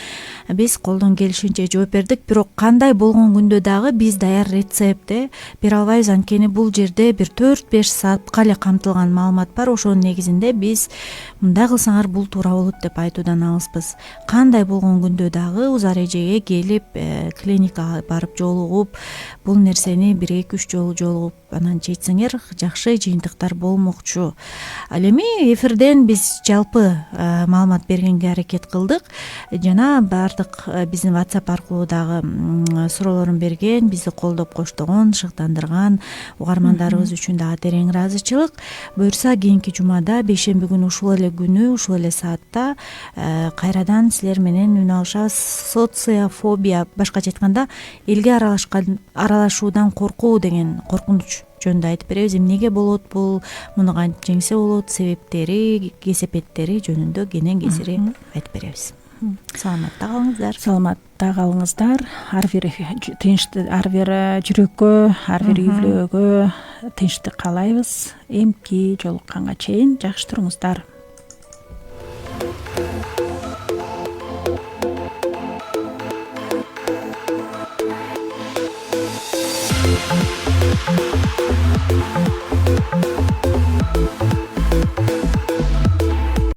биз колдон келишинче жооп бердик. Бирок кандай болгон күндө дагы биз даяр рецепт бере албайбыз, анткени бул жерде бир 4-5 саатка эле камтылган маалымат бар. Ошонун негизинде биз мындай кылсаңар бул туура болот деп айтуудан алыспыз. Кандай болгон күндө дагы узар эжеге келип, клиникага барып жолугуп, бул нерсени 1-2-3 жолу жолугуп анан чечсеңер жакшы жыйынтыктар болмокчу. Ал эми эфирден биз жалпы маалымат бергенге аракет кылдык. Жана баардык биздин WhatsApp аркылуу дагы суроолорун берген, бизди колдоп коштогон, шыктандырган угармандарыбыз үчүн дагы терең ыраазычылык. Буюрса кийинки жумада, бейшемби күнү ушул эле күнү, ушул эле саатта кайрадан силер менен үн алышабыз. Социофобия, башкача айтканда, элге аралашуудан коркуу деген коркунуч жөнүндө айтып беребиз. Эмнеге болот бул, муну кантип жеңсе болот, себептери, кесепеттери жөнүндө кенен кесири айтып беребиз. Саламатта калыңыздар. Саламатта калыңыздар. Ар бир жүрөккө, ар бир үй бүлөгө тынчтык каалайбыз. Эмки жолукканга чейин жакшы туруңуздар.